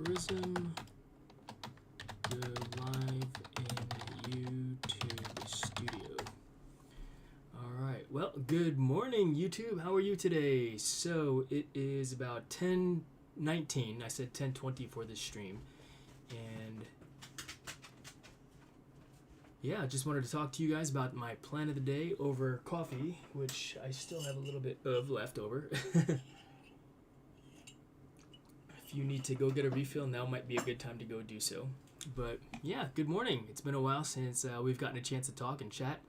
Prism Go live in YouTube Studio. Alright, well, good morning YouTube. How are you today? So it is about 10:19. I said 10:20 for this stream. And yeah, I just wanted to talk to you guys about my plan of the day over coffee, which I still have a little bit of left over. If you need to go get a refill, now might be a good time to go do so. But yeah, good morning. It's been a while since we've gotten a chance to talk and chat.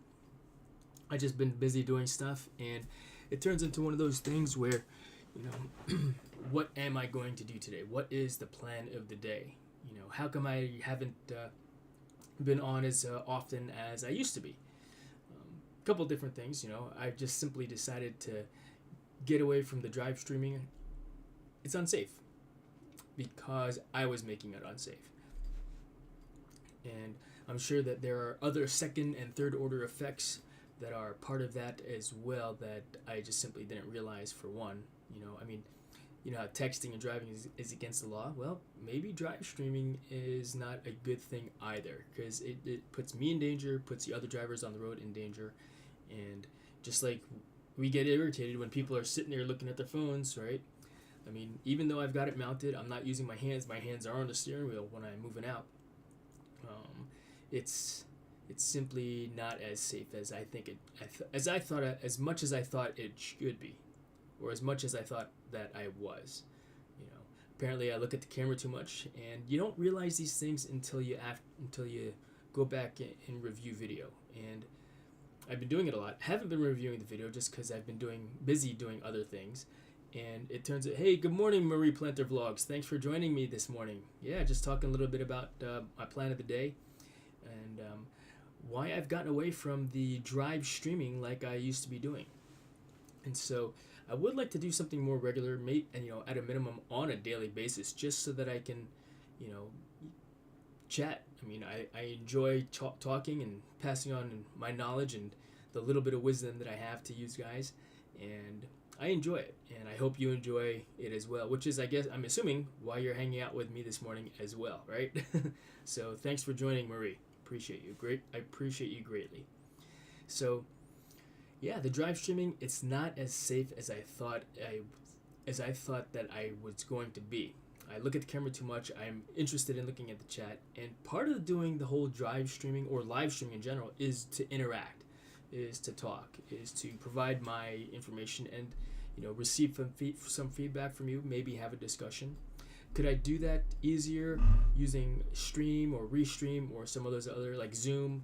I just been busy doing stuff, and it turns into one of those things where, you know, what am I going to do today? What is the plan of the day? You know, how come I haven't been on as often as I used to be? A couple different things, you know. I just simply decided to get away from the drive streaming. It's unsafe because I was making it unsafe. And I'm sure that there are other second and third order effects that are part of that as well that I just simply didn't realize. For one, you know, I mean, you know how texting and driving is against the law? Well, maybe drive streaming is not a good thing either, because it puts me in danger, puts the other drivers on the road in danger. And just like we get irritated when people are sitting there looking at their phones, right? I mean, even though I've got it mounted, I'm not using my hands. My hands are on the steering wheel when I'm moving out. It's simply not as safe as I think it, as much as I thought it should be, or as much as I thought that I was. You know, apparently I look at the camera too much, and you don't realize these things until you go back and review video. And I've been doing it a lot. Haven't been reviewing the video just because I've been busy doing other things. And it turns out, hey, good morning, Marie Planter Vlogs. Thanks for joining me this morning. Yeah, just talking a little bit about my plan of the day and why I've gotten away from the drive streaming like I used to be doing. And so I would like to do something more regular, and you know, at a minimum on a daily basis, just so that I can, you know, chat. I mean, I enjoy talking and passing on my knowledge and the little bit of wisdom that I have to use guys, and I enjoy it, and I hope you enjoy it as well, which is, I guess, I'm assuming, why you're hanging out with me this morning as well, right? So thanks for joining, Marie. Appreciate you. I appreciate you greatly. So yeah, the drive streaming, it's not as safe as I thought that I was going to be. I look at the camera too much. I'm interested in looking at the chat, and part of doing the whole drive streaming or live streaming in general is to interact, is to talk, is to provide my information and, you know, receive some feedback from you, maybe have a discussion. Could I do that easier using Stream or Restream or some of those other, like Zoom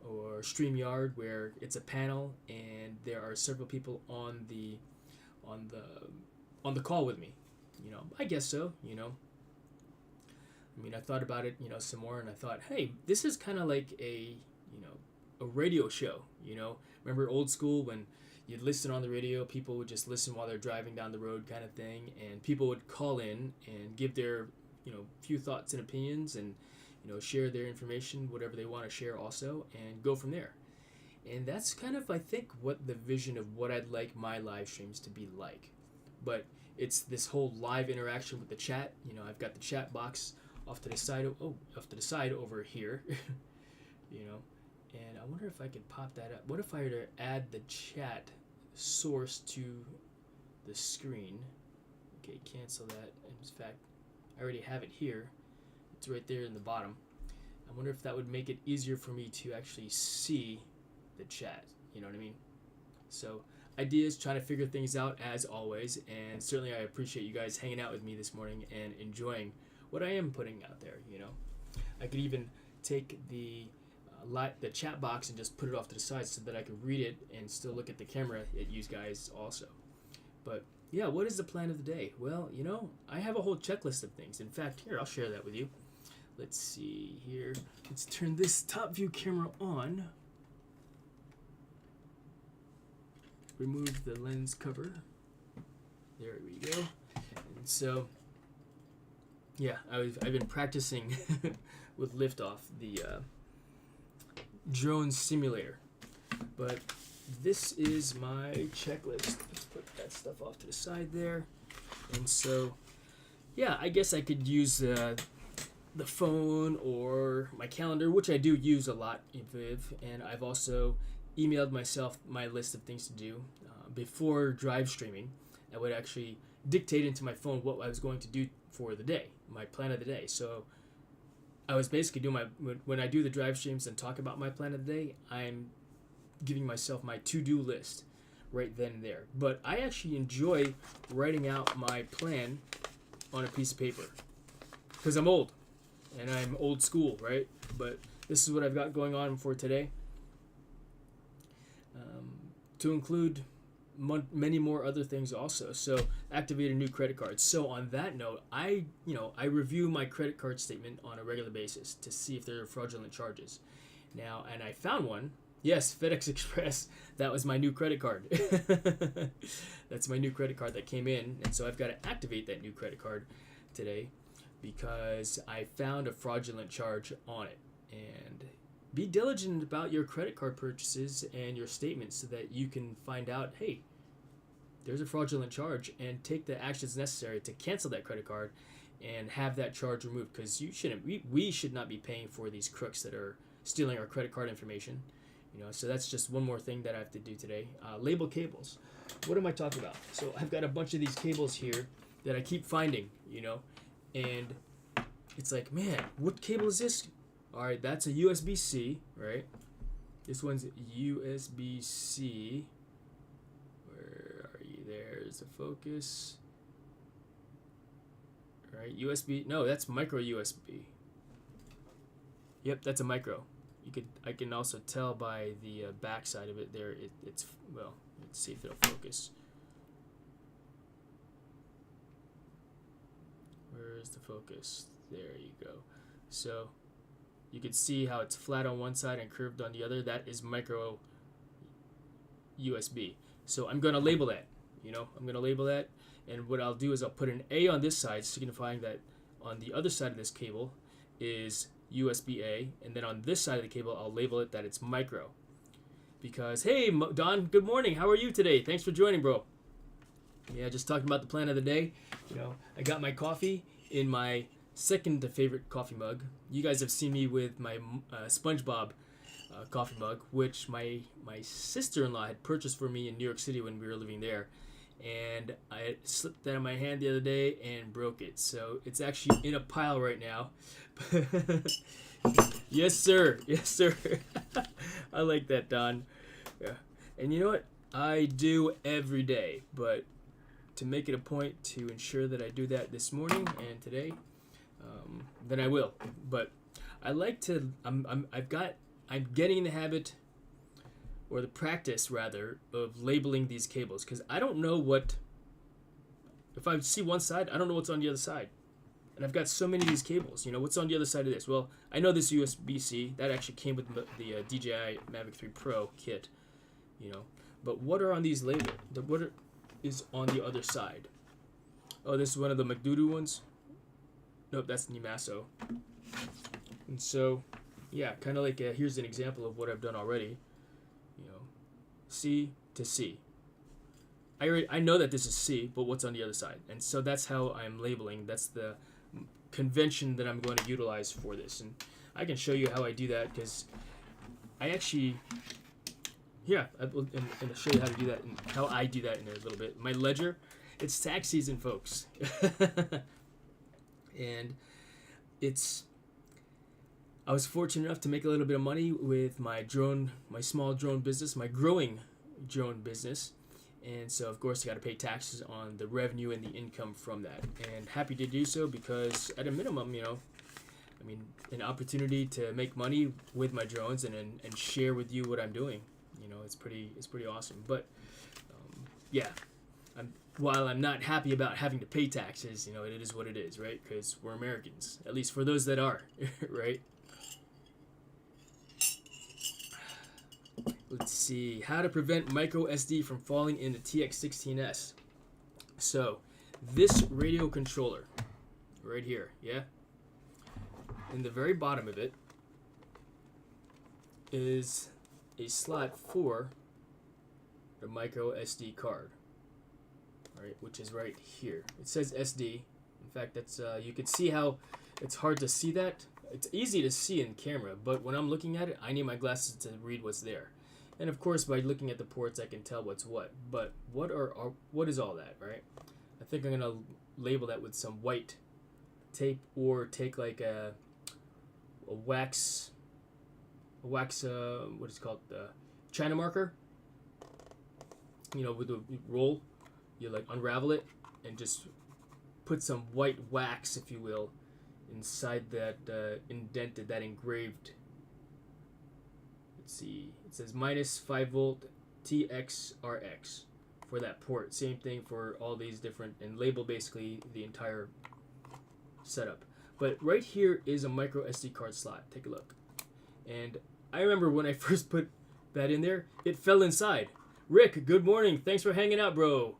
or StreamYard, where it's a panel and there are several people on the call with me? You know, I guess so, you know. I mean, I thought about it, you know, some more, and I thought, hey, this is kind of like a radio show, you know. Remember old school when you'd listen on the radio, people would just listen while they're driving down the road kind of thing, and people would call in and give their, you know, few thoughts and opinions and, you know, share their information, whatever they want to share also, and go from there. And that's kind of, I think, what the vision of what I'd like my live streams to be like. But it's this whole live interaction with the chat. You know, I've got the chat box off to the side over here, you know. And I wonder if I could pop that up. What if I were to add the chat source to the screen? Okay, cancel that. In fact, I already have it here. It's right there in the bottom. I wonder if that would make it easier for me to actually see the chat. You know what I mean? So, ideas, trying to figure things out as always. And certainly I appreciate you guys hanging out with me this morning and enjoying what I am putting out there, you know. I could even take the chat box and just put it off to the side so that I can read it and still look at the camera at you guys also. But yeah, what is the plan of the day? Well, you know, I have a whole checklist of things. In fact, here, I'll share that with you. Let's see here. Let's turn this top view camera on. Remove the lens cover. There we go. And so, yeah, I've been practicing with Liftoff, the drone simulator. But this is my checklist. Let's put that stuff off to the side there. And so yeah, I guess I could use the phone or my calendar, which I do use a lot in Viv, and I've also emailed myself my list of things to do before drive streaming. I would actually dictate into my phone what I was going to do for the day, my plan of the day. So I was basically doing when I do the drive streams and talk about my plan of the day, I'm giving myself my to-do list right then and there. But I actually enjoy writing out my plan on a piece of paper because I'm old and I'm old school, right? But this is what I've got going on for today, to include many more other things also. So activate a new credit card. So on that note, I review my credit card statement on a regular basis to see if there are fraudulent charges. Now, and I found one. Yes, FedEx Express. That was my new credit card. That's my new credit card that came in, and so I've got to activate that new credit card today because I found a fraudulent charge on it. And be diligent about your credit card purchases and your statements so that you can find out, hey, there's a fraudulent charge, and take the actions necessary to cancel that credit card and have that charge removed, because we should not be paying for these crooks that are stealing our credit card information. So that's just one more thing that I have to do today. Label cables. What am I talking about? So I've got a bunch of these cables here that I keep finding, and it's like, man, what cable is this? All right, that's a USB-C, right? This one's USB-C. Where are you? There's the focus. All right, USB. No, that's micro USB. Yep, that's a micro. I can also tell by the back side of it there. It's well. Let's see if it'll focus. Where's the focus? There you go. So you can see how it's flat on one side and curved on the other. That is micro USB. So I'm gonna label that. I'm gonna label that, and what I'll do is I'll put an A on this side, signifying that on the other side of this cable is USB-A, and then on this side of the cable I'll label it that it's micro. Because, hey, Don, good morning. How are you today? Thanks for joining, bro. Yeah, just talking about the plan of the day. I got my coffee in my second favorite coffee mug. You guys have seen me with my SpongeBob coffee mug, which my sister-in-law had purchased for me in New York City when we were living there. And I slipped that in my hand the other day and broke it. So it's actually in a pile right now. Yes, sir. Yes, sir. I like that, Don. Yeah. And you know what? I do every day, but to make it a point to ensure that I do that this morning and today, then I will. But I like to. I'm getting in the habit, or the practice rather, of labeling these cables, because I don't know if I see one side, I don't know what's on the other side. And I've got so many of these cables. What's on the other side of this? Well, I know this USB-C. That actually came with the DJI Mavic 3 Pro kit. But what are on these labels? What is on the other side? Oh, this is one of the McDoodoo ones? Nope, that's Nimaso. And so, yeah, kind of like here's an example of what I've done already. C to C. I know that this is C, but what's on the other side? And so that's how I'm labeling. That's the convention that I'm going to utilize for this. And I can show you how I do that, because I actually, and I'll show you how to do that and how I do that in a little bit. My ledger, it's tax season, folks. And I was fortunate enough to make a little bit of money with my small drone business, my growing drone business. And so, of course, I got to pay taxes on the revenue and the income from that. And happy to do so, because at a minimum, an opportunity to make money with my drones and share with you what I'm doing. It's pretty awesome. But while I'm not happy about having to pay taxes, it is what it is, right? Because we're Americans, at least for those that are, right? Let's see, how to prevent micro SD from falling in the TX16S. So, this radio controller, right here, yeah? In the very bottom of it is a slot for a micro SD card, right? Which is right here. It says SD. In fact, that's you can see how it's hard to see that. It's easy to see in camera, but when I'm looking at it, I need my glasses to read what's there. And of course, by looking at the ports, I can tell what's what. But what is all that, right? I think I'm gonna label that with some white tape, or take like a wax what is it called, China marker. You know, with the roll, you like unravel it and just put some white wax, if you will, inside that indented, that engraved. Let's see, it says minus 5 volt TXRX for that port. Same thing for all these different, and label basically the entire setup. But right here is a micro SD card slot. Take a look. And I remember when I first put that in there, it fell inside. Rick, good morning. Thanks for hanging out, bro.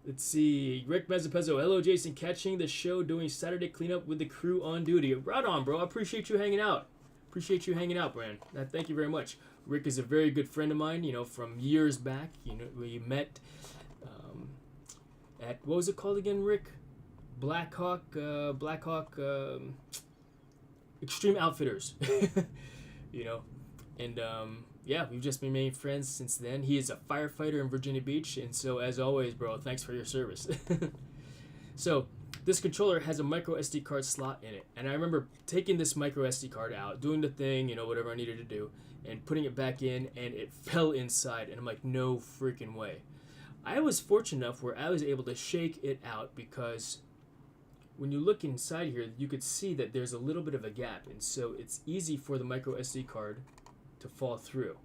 Let's see. Rick Mezzapezo. Hello, Jason. Catching the show, doing Saturday cleanup with the crew on duty. Right on, bro. I appreciate you hanging out. Appreciate you hanging out, Brand. Thank you very much. Rick is a very good friend of mine, you know, from years back. You know, we met at, what was it called again, Rick? Blackhawk Extreme Outfitters. You know, and yeah, we've just been made friends since then. He is a firefighter in Virginia Beach, and so as always, bro, thanks for your service. So this controller has a micro SD card slot in it, and I remember taking this micro SD card out, doing the thing, you know, whatever I needed to do, and putting it back in, and it fell inside, and I'm like, no freaking way. I was fortunate enough where I was able to shake it out, because when you look inside here, you could see that there's a little bit of a gap, and so it's easy for the micro SD card to fall through,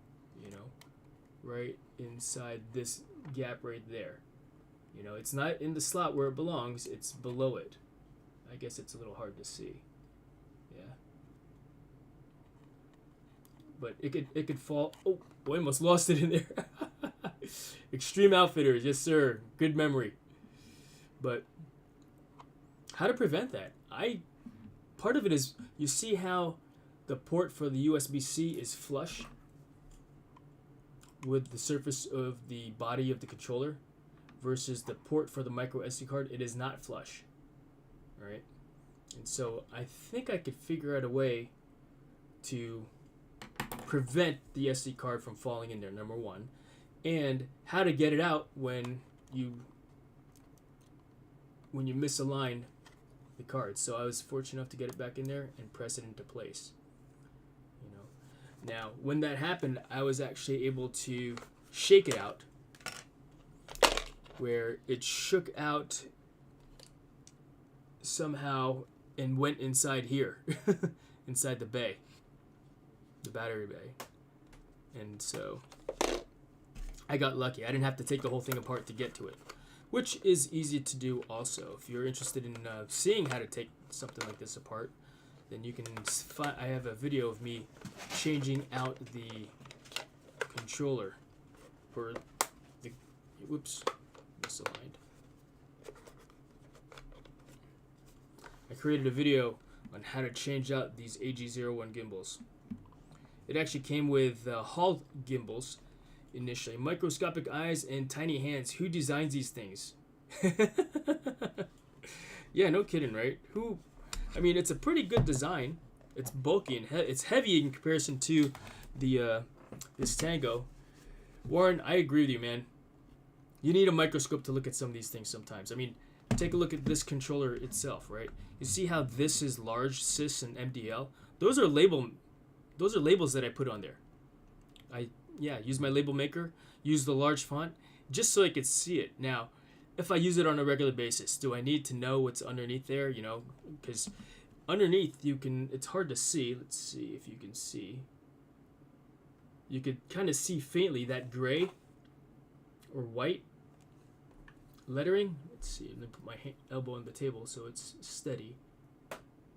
you know, right inside this gap right there. You know, it's not in the slot where it belongs, it's below it. I guess it's a little hard to see. Yeah. But it could fall. Oh, boy, I almost lost it in there. Extreme Outfitters, yes sir. Good memory. But how to prevent that? Part of it is, you see how the port for the USB-C is flush with the surface of the body of the controller, versus the port for the micro SD card, it is not flush, right? And so I think I could figure out a way to prevent the SD card from falling in there, number one, and how to get it out when you misalign the cards. So I was fortunate enough to get it back in there and press it into place. You know, now when that happened, I was actually able to shake it out, where it shook out somehow and went inside here, inside the bay, the battery bay. And so I got lucky. I didn't have to take the whole thing apart to get to it, which is easy to do also. If you're interested in seeing how to take something like this apart, then you can find, I have a video of me changing out the controller for the, whoops, misaligned. I created a video on how to change out these AG01 gimbals. It actually came with Hall gimbals initially. Microscopic eyes and tiny hands. Who designs these things? Yeah, no kidding, right? Who? I mean, it's a pretty good design. It's bulky and it's heavy in comparison to the this Tango. Warren, I agree with you, man. You need a microscope to look at some of these things sometimes. I mean, take a look at this controller itself, right? You see how this is large cis and MDL? Those are labels that I put on there. I use my label maker, use the large font, just so I could see it. Now, if I use it on a regular basis, do I need to know what's underneath there? You know, because underneath it's hard to see. Let's see if you can see. You could kind of see faintly that gray or white lettering. Let's see, I'm gonna put my elbow on the table so it's steady.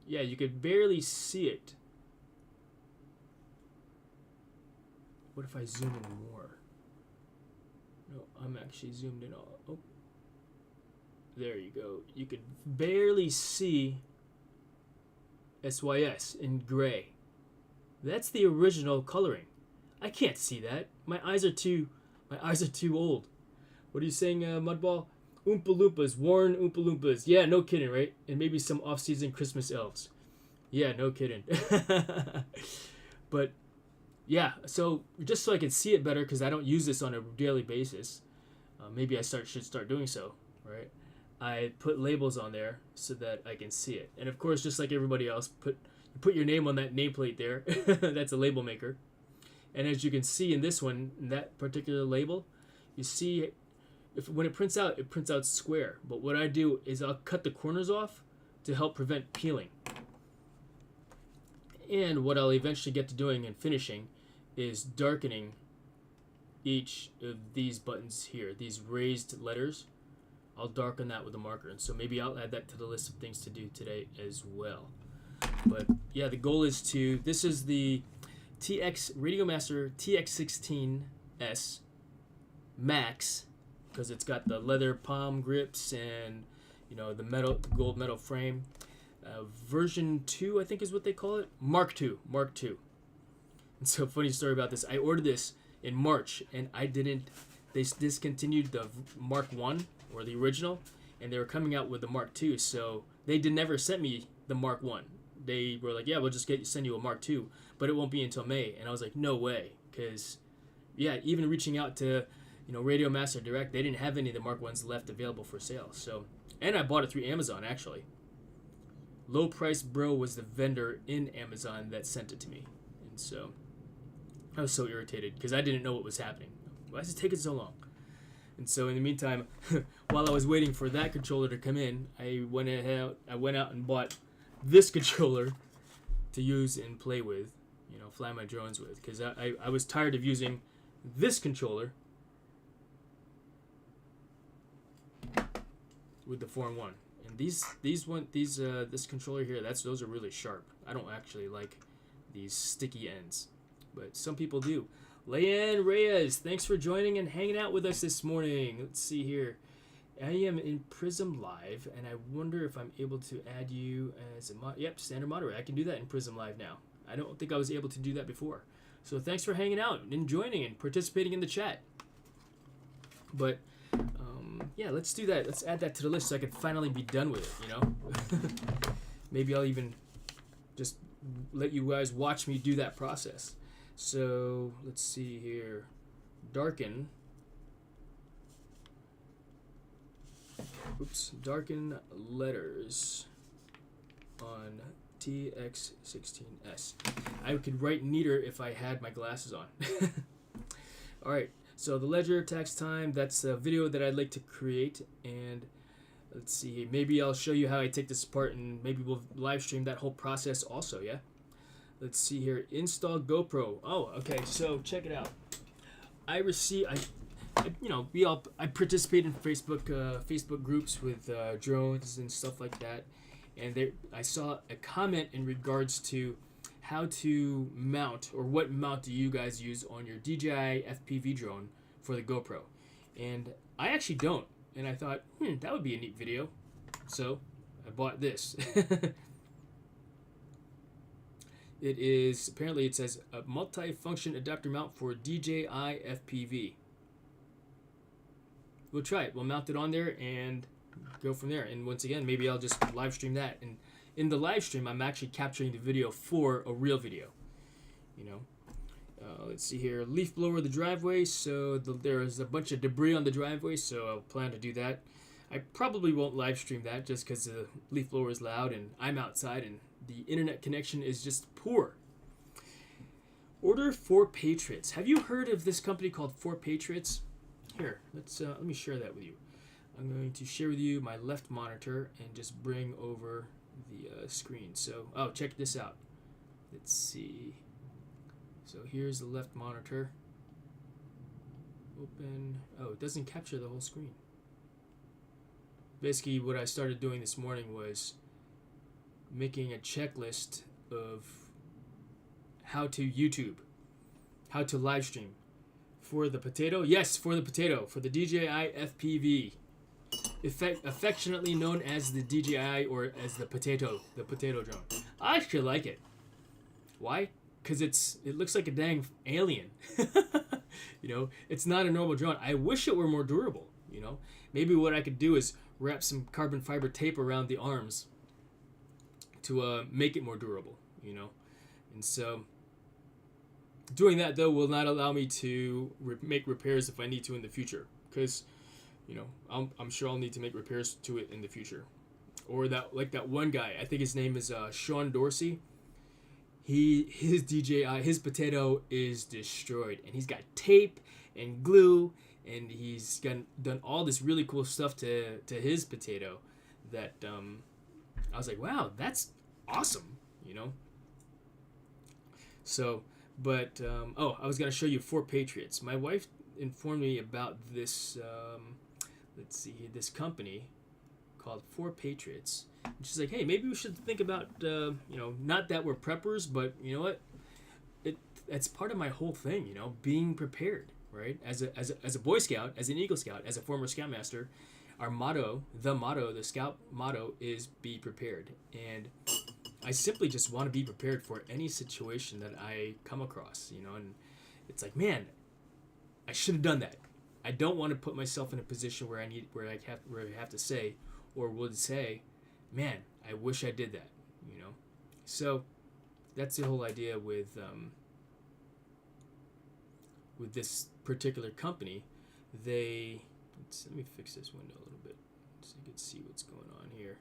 Yeah, you could barely see it. What if I zoom in more? No, I'm actually zoomed in all. Oh, there you go. You could barely see SYS in gray. That's the original coloring. I can't see that. My eyes are too old. What are you saying, Mudball? Oompa Loompas, worn Oompa Loompas. Yeah, no kidding, right? And maybe some off-season Christmas elves. Yeah, no kidding. But yeah, so just so I can see it better, because I don't use this on a daily basis. Maybe I should start doing so, right? I put labels on there so that I can see it. And of course, just like everybody else, put your name on that nameplate there. That's a label maker. And as you can see in this one, in that particular label, you see when it prints out square. But what I do is I'll cut the corners off to help prevent peeling. And what I'll eventually get to doing and finishing is darkening each of these buttons here, these raised letters. I'll darken that with a marker, and so maybe I'll add that to the list of things to do today as well. But yeah, the goal is this is the Radiomaster TX16S Max, because it's got the leather palm grips and the gold metal frame. Version 2, I think is what they call it. Mark II. And so, funny story about this. I ordered this in March, and they discontinued the Mark 1, or the original, and they were coming out with the Mark II, so they never sent me the Mark 1. They were like, yeah, we'll just send you a Mark II, but it won't be until May. And I was like, no way, because, yeah, even reaching out to, Radio Master Direct, they didn't have any of the Mark 1s left available for sale. So, and I bought it through Amazon, actually. Low Price Bro was the vendor in Amazon that sent it to me. And so I was so irritated because I didn't know what was happening. Why is it taking so long? And so in the meantime, while I was waiting for that controller to come in, I went out and bought this controller to use and play with, fly my drones with, because I was tired of using this controller with the Form 1. And this controller here, those are really sharp. I don't actually like these sticky ends, but some people do. Leanne Reyes, thanks for joining and hanging out with us this morning. Let's see here. I am in Prism Live, and I wonder if I'm able to add you as a standard moderator. I can do that in Prism Live now. I don't think I was able to do that before. So thanks for hanging out and joining and participating in the chat. But yeah, let's do that. Let's add that to the list so I can finally be done with it, Maybe I'll even just let you guys watch me do that process. So let's see here. Darken letters on TX16S. I could write neater if I had my glasses on. All right. So the ledger, tax time, that's a video that I'd like to create, and let's see, maybe I'll show you how I take this apart, and maybe we'll live stream that whole process also, yeah? Let's see here, install GoPro. Oh, okay, so check it out. I participate in Facebook groups with drones and stuff like that, and I saw a comment in regards to how to mount, or what mount do you guys use on your DJI FPV drone for the GoPro. And I actually don't. And I thought, that would be a neat video. So I bought this. Apparently it says a multi-function adapter mount for DJI FPV. We'll try it. We'll mount it on there and go from there. And once again, maybe I'll just live stream that. And in the live stream, I'm actually capturing the video for a real video. Let's see here. Leaf blower the driveway. So there is a bunch of debris on the driveway, so I'll plan to do that. I probably won't live stream that just because the leaf blower is loud and I'm outside and the internet connection is just poor. Order 4 Patriots. Have you heard of this company called 4 Patriots? Here, let me share that with you. I'm going to share with you my left monitor and just bring over the screen. So, check this out. Let's see. So here's the left monitor. Open. Oh, it doesn't capture the whole screen. Basically, what I started doing this morning was making a checklist of how to YouTube, how to live stream for the potato. Yes, for the potato, for the DJI FPV, affectionately known as the DJI or as the potato drone. I actually like it. Why? Because it looks like a dang alien. It's not a normal drone. I wish it were more durable. you know. Maybe what I could do is wrap some carbon fiber tape around the arms to make it more durable, you know. And so doing that, though, will not allow me to make repairs if I need to in the future, because, you know, I'm sure I'll need to make repairs to it in the future. Or that one guy, I think his name is Sean Dorsey. His DJI, his potato is destroyed, and he's got tape and glue, and he's done all this really cool stuff to his potato that I was like, wow, that's awesome, you know. So, but I was gonna show you 4Patriots. My wife informed me about this. Let's see, this company called 4Patriots. And she's like, hey, maybe we should think about, you know, not that we're preppers, but you know what? That's part of my whole thing, you know, being prepared, right? As a Boy Scout, as an Eagle Scout, as a former Scoutmaster, our motto, the Scout motto is be prepared. And I simply just want to be prepared for any situation that I come across, you know, and it's like, man, I should have done that. I don't want to put myself in a position where I have to say, or would say, man, I wish I did that, you know. So that's the whole idea with this particular company. Let me fix this window a little bit so you can see what's going on here.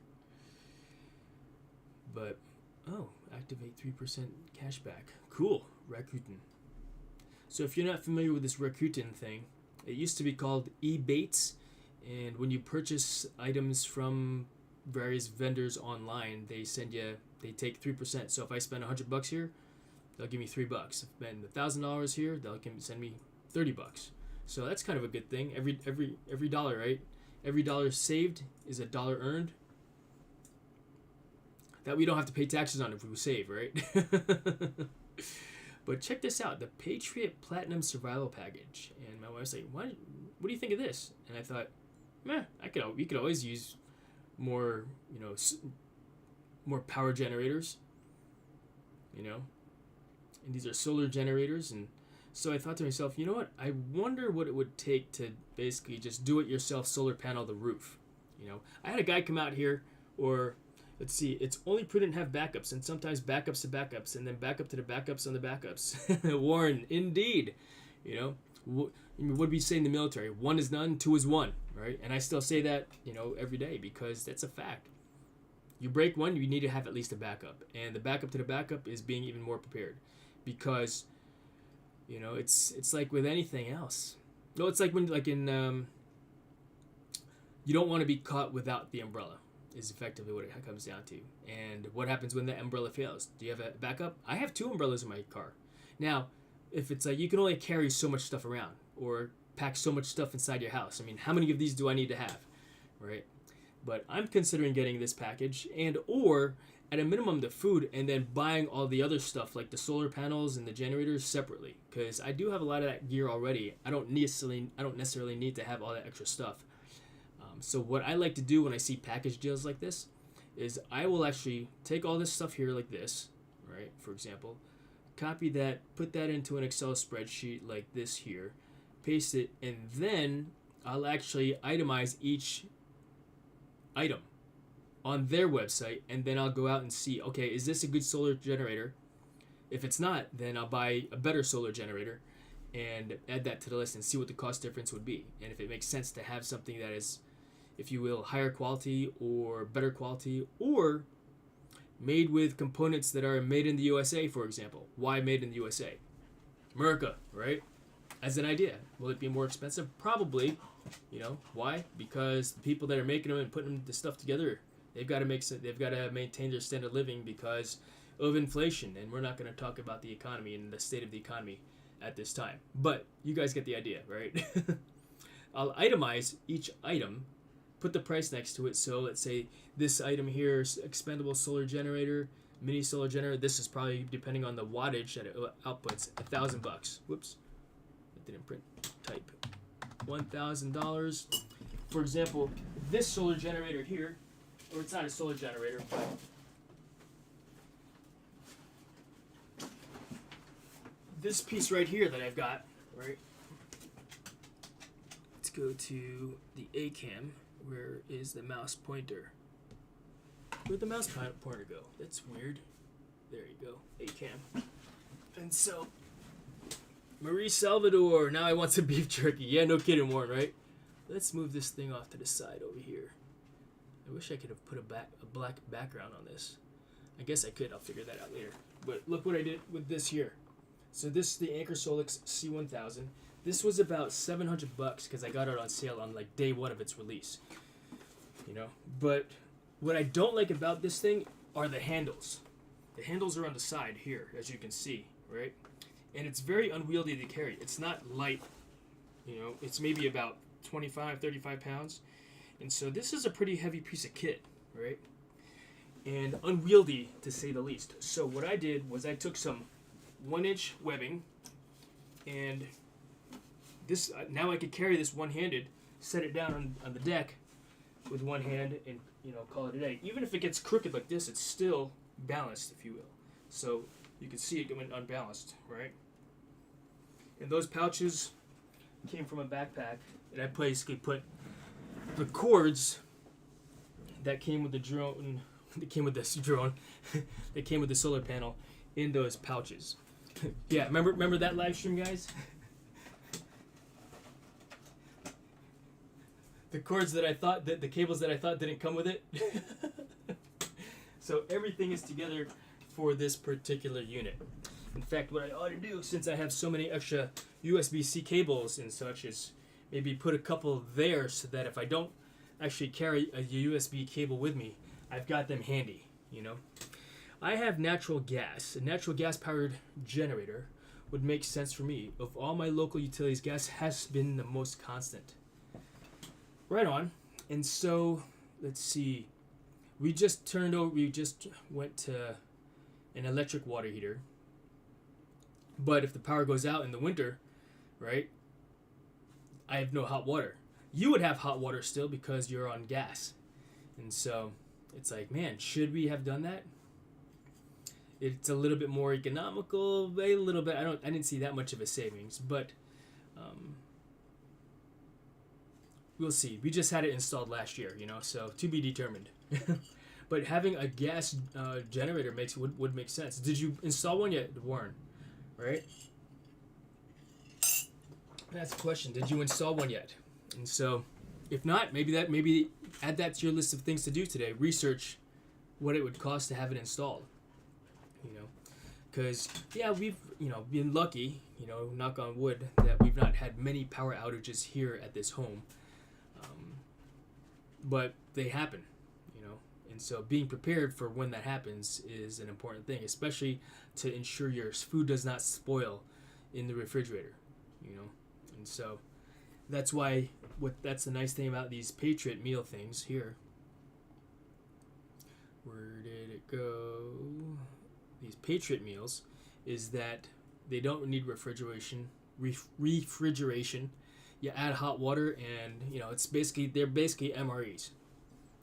But activate 3% cashback. Cool, Rakuten. So if you're not familiar with this Rakuten thing, it used to be called eBates, and when you purchase items from various vendors online, they take 3%. So if I spend $100 here, they'll give me $3. If I spend $1,000 here, they'll send me $30. So that's kind of a good thing. Every dollar, right? Every dollar saved is a dollar earned that we don't have to pay taxes on if we save, right? But check this out, the Patriot Platinum Survival Package. And my wife's like, what do you think of this? And I thought, we could always use more, you know, more power generators, you know. And these are solar generators. And so I thought to myself, you know what? I wonder what it would take to basically just do it yourself solar panel the roof. You know, I had a guy come out here, or let's see, it's only prudent to have backups, and sometimes backups to backups, and then backup to the backups on the backups. Warren, indeed. You know, what do we say in the military? 1 is none, 2 is 1, right? And I still say that, you know, every day, because that's a fact. You break one, you need to have at least a backup. And the backup to the backup is being even more prepared. Because, you know, it's like with anything else. No, it's like when, like in, you don't want to be caught without the umbrella, is effectively what it comes down to. And what happens when the umbrella fails? Do you have a backup? I have 2 umbrellas in my car. Now, if it's like you can only carry so much stuff around or pack so much stuff inside your house, I mean, how many of these do I need to have, right? But I'm considering getting this package, and or at a minimum the food, and then buying all the other stuff like the solar panels and the generators separately, because I do have a lot of that gear already. I don't necessarily need to have all that extra stuff. So what I like to do when I see package deals like this is I will actually take all this stuff here like this, right? For example, copy that, put that into an Excel spreadsheet like this here, paste it, and then I'll actually itemize each item on their website, and then I'll go out and see, okay, is this a good solar generator? If it's not, then I'll buy a better solar generator and add that to the list and see what the cost difference would be. And if it makes sense to have something that is, if you will, higher quality or better quality, or made with components that are made in the USA, for example. Why made in the USA? America, right? As an idea. Will it be more expensive? Probably. You know, why? Because the people that are making them and putting the stuff together, they've got to maintain their standard of living because of inflation. And we're not going to talk about the economy and the state of the economy at this time. But you guys get the idea, right? I'll itemize each item, put the price next to it. So let's say this item here is expendable solar generator, mini solar generator. This is probably, depending on the wattage that it outputs, $1,000. Whoops, that didn't print. Type $1,000. For example, this solar generator here, or it's not a solar generator, but this piece right here that I've got, right? It's go to the A cam. Where is the mouse pointer? Where'd the mouse pointer go? That's weird. There you go, A cam. And so, Marie Salvador. Now I want some beef jerky. Yeah, no kidding, Warren, right? Let's move this thing off to the side over here. I wish I could have put a black background on this. I guess I could. I'll figure that out later. But look what I did with this here. So this is the Anker Solix C1000. This was about $700 because I got it on sale on like day one of its release. You know, but what I don't like about this thing are the handles. The handles are on the side here, as you can see, right? And it's very unwieldy to carry. It's not light, you know, it's maybe about 25, 35 pounds. And so this is a pretty heavy piece of kit, right? And unwieldy, to say the least. So what I did was I took some 1-inch webbing, and this now I could carry this one-handed, set it down on the deck with one hand, and you know, call it a day. Even if it gets crooked like this, it's still balanced, if you will. So you can see it going unbalanced, right? And those pouches came from a backpack, and I basically put the cords that came with the drone, that came with this drone, that came with the solar panel in those pouches. Yeah, remember that live stream, guys? The cords that I thought, the cables that I thought didn't come with it. So everything is together for this particular unit. In fact, what I ought to do, since I have so many extra USB-C cables and such, is maybe put a couple there so that if I don't actually carry a USB cable with me, I've got them handy, you know. I have natural gas. A natural gas powered generator would make sense for me. Of all my local utilities, gas has been the most constant. Right on. And so, let's see. We just went to an electric water heater. But if the power goes out in the winter, right, I have no hot water. You would have hot water still because you're on gas. And so it's like, man, should we have done that? It's a little bit more economical, a little bit. I didn't see that much of a savings, but we'll see. We just had it installed last year, you know, so to be determined. But having a gas generator would make sense. Did you install one yet, Warren? Right? That's the question. Did you install one yet? And so, if not, maybe add that to your list of things to do today. Research what it would cost to have it installed. You know, because yeah, we've been lucky. You know, knock on wood, that we've not had many power outages here at this home. But they happen. You know, and so being prepared for when that happens is an important thing, especially to ensure your food does not spoil in the refrigerator. You know, and so that's why. That's the nice thing about these Patriot meal things here. Where did it go? These Patriot meals is that they don't need refrigeration. You add hot water, and you know they're basically MREs.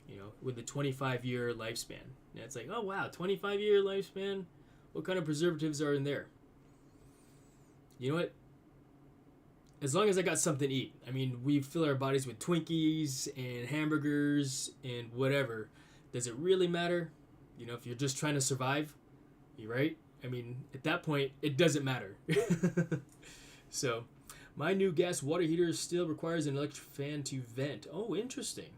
You know, with a 25-year lifespan. And it's like, oh wow, 25-year lifespan. What kind of preservatives are in there? You know what? As long as I got something to eat. I mean, we fill our bodies with Twinkies and hamburgers and whatever. Does it really matter? You know, if you're just trying to survive, you're right? I mean, at that point, it doesn't matter. So, my new gas water heater still requires an electric fan to vent. Oh, interesting.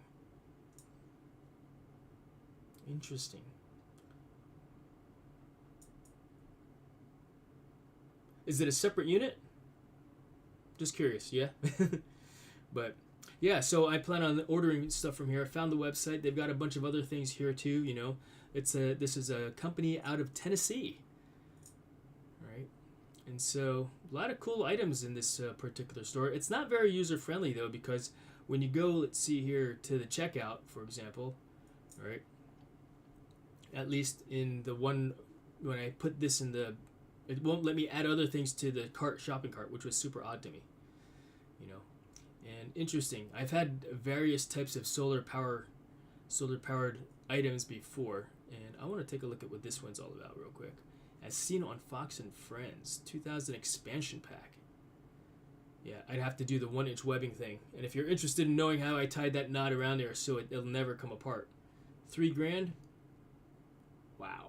Interesting. Is it a separate unit? Just curious, yeah. But yeah, so I plan on ordering stuff from here. I found the website. They've got a bunch of other things here too. You know, this is a company out of Tennessee, right? And so a lot of cool items in this particular store. It's not very user friendly though, because when you go, let's see here, to the checkout, for example, right? At least in the one when I put this in the. It won't let me add other things to the shopping cart, which was super odd to me, you know. And interesting. I've had various types of solar powered items before, and I want to take a look at what this one's all about real quick. As seen on Fox and Friends, 2000 expansion pack. Yeah, I'd have to do the 1-inch webbing thing. And if you're interested in knowing how I tied that knot around there so it'll never come apart. $3,000? Wow.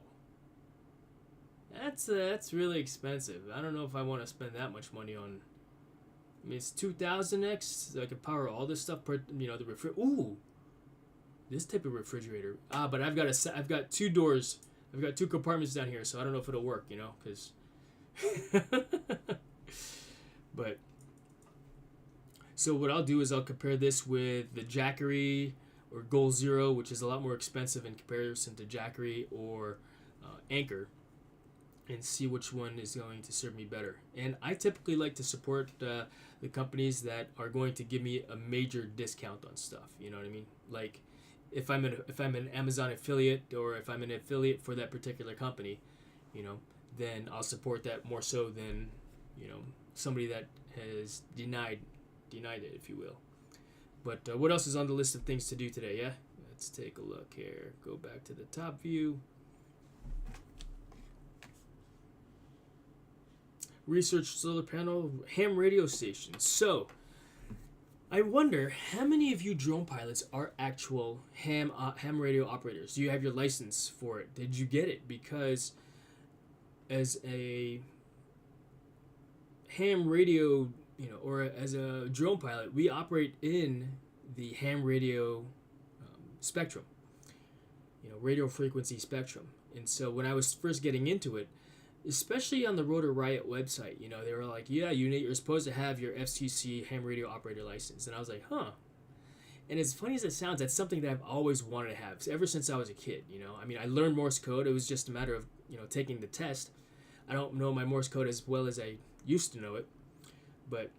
That's really expensive. I don't know if I want to spend that much money on. I mean, it's 2000X, so I can power all this stuff. The Ooh, this type of refrigerator. But I've got 2 doors. I've got 2 compartments down here, so I don't know if it'll work. Because. But. So what I'll do is I'll compare this with the Jackery or Goal Zero, which is a lot more expensive in comparison to Jackery or Anchor, and see which one is going to serve me better. And I typically like to support the companies that are going to give me a major discount on stuff. You know what I mean? Like if I'm an Amazon affiliate or if I'm an affiliate for that particular company, then I'll support that more so than somebody that has denied it, if you will. But what else is on the list of things to do today? Yeah, let's take a look here. Go back to the top view. Research solar panel ham radio stations. So I wonder how many of you drone pilots are actual ham radio operators. Do you have your license for it? Did you get it? Because as a ham radio or as a drone pilot, we operate in the ham radio spectrum, radio frequency spectrum. And so when I was first getting into it, especially on the Rotor Riot website, they were like, yeah, you're supposed to have your FCC ham radio operator license. And I was like, huh. And as funny as it sounds, that's something that I've always wanted to have ever since I was a kid. I mean, I learned Morse code. It was just a matter of, taking the test. I don't know my Morse code as well as I used to know it. But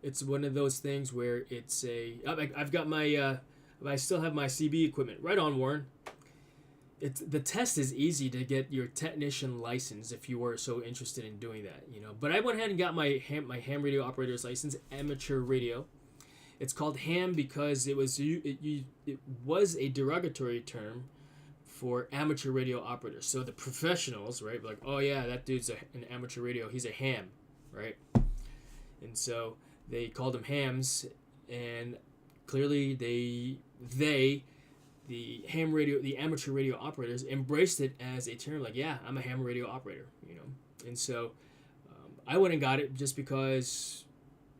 it's one of those things where it's I've got my I still have my CB equipment. Right on, Warren. The test is easy to get your technician license if you were so interested in doing that, But I went ahead and got my ham radio operator's license, amateur radio. It's called ham because it was a derogatory term for amateur radio operators. So the professionals, right, like, oh yeah, that dude's an amateur radio, he's a ham, right? And so they called them hams, and clearly the amateur radio operators embraced it as a term, like, yeah, I'm a ham radio operator, And so I went and got it just because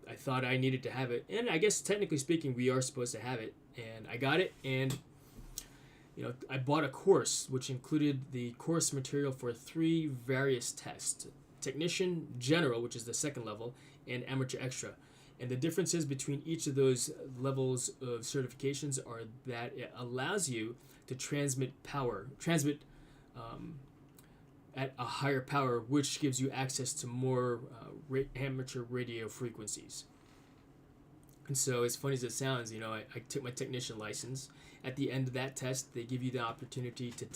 I thought I needed to have it. And I guess technically speaking, we are supposed to have it. And I got it, and I bought a course which included the course material for 3 various tests: Technician, General, which is the second level, and Amateur Extra. And the differences between each of those levels of certifications are that it allows you to transmit at a higher power, which gives you access to more amateur radio frequencies. And so, as funny as it sounds, I took my technician license. At the end of that test, they give you the opportunity to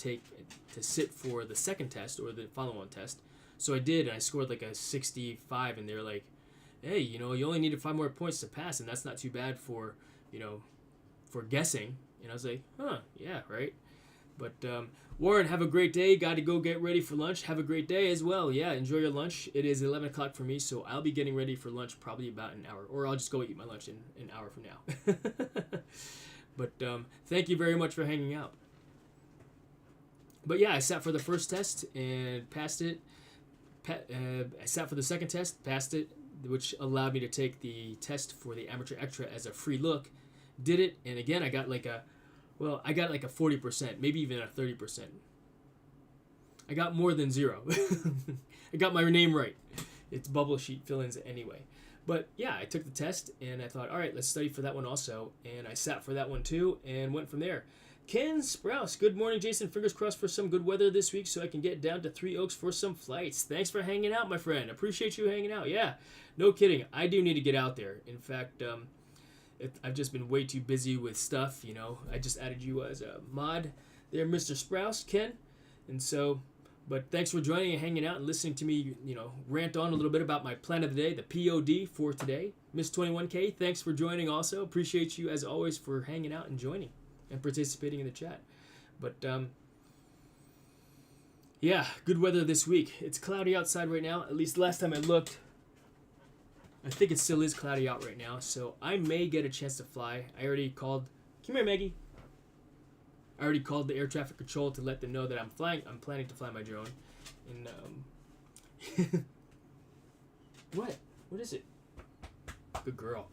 sit for the second test or the follow-on test. So I did, and I scored like a 65, and they're like, hey, you only needed 5 more points to pass, and that's not too bad for guessing. And I was like, huh, yeah, right. But Warren, have a great day. Got to go get ready for lunch. Have a great day as well. Yeah, enjoy your lunch. It is 11 o'clock for me, so I'll be getting ready for lunch probably about an hour, or I'll just go eat my lunch in an hour from now. But thank you very much for hanging out. But yeah, I sat for the first test and passed it. I sat for the second test, passed it, which allowed me to take the test for the Amateur Extra as a free look. Did it, and again, I got like a 40%, maybe even a 30%. I got more than 0. I got my name right. It's bubble sheet fill-ins anyway. But yeah, I took the test, and I thought, all right, let's study for that one also. And I sat for that one too, and went from there. Ken Sprouse, good morning, Jason. Fingers crossed for some good weather this week so I can get down to Three Oaks for some flights. Thanks for hanging out, my friend. Appreciate you hanging out. Yeah, no kidding. I do need to get out there. In fact, I've just been way too busy with stuff, I just added you as a mod there, Mr. Sprouse, Ken. And so, but thanks for joining and hanging out and listening to me, rant on a little bit about my plan of the day, the POD for today. Miss 21K, thanks for joining also. Appreciate you, as always, for hanging out and joining and participating in the chat. But, yeah, good weather this week. It's cloudy outside right now. At least last time I looked, I think it still is cloudy out right now, so I may get a chance to fly. I already called. Come here, Maggie. I already called the air traffic control to let them know that I'm flying. I'm planning to fly my drone. And what? What is it? Good girl.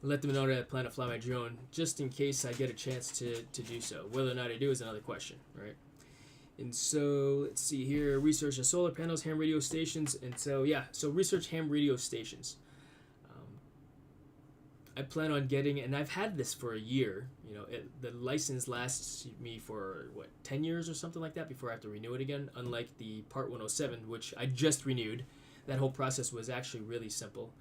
Let them know that I plan to fly my drone, just in case I get a chance to do so. Whether or not I do is another question, right? And so, let's see here. Research the solar panels, ham radio stations. And so, yeah. So, research ham radio stations. I plan on getting, and I've had this for a year. You know, the license lasts me for, 10 years or something like that before I have to renew it again. Unlike the Part 107, which I just renewed. That whole process was actually really simple.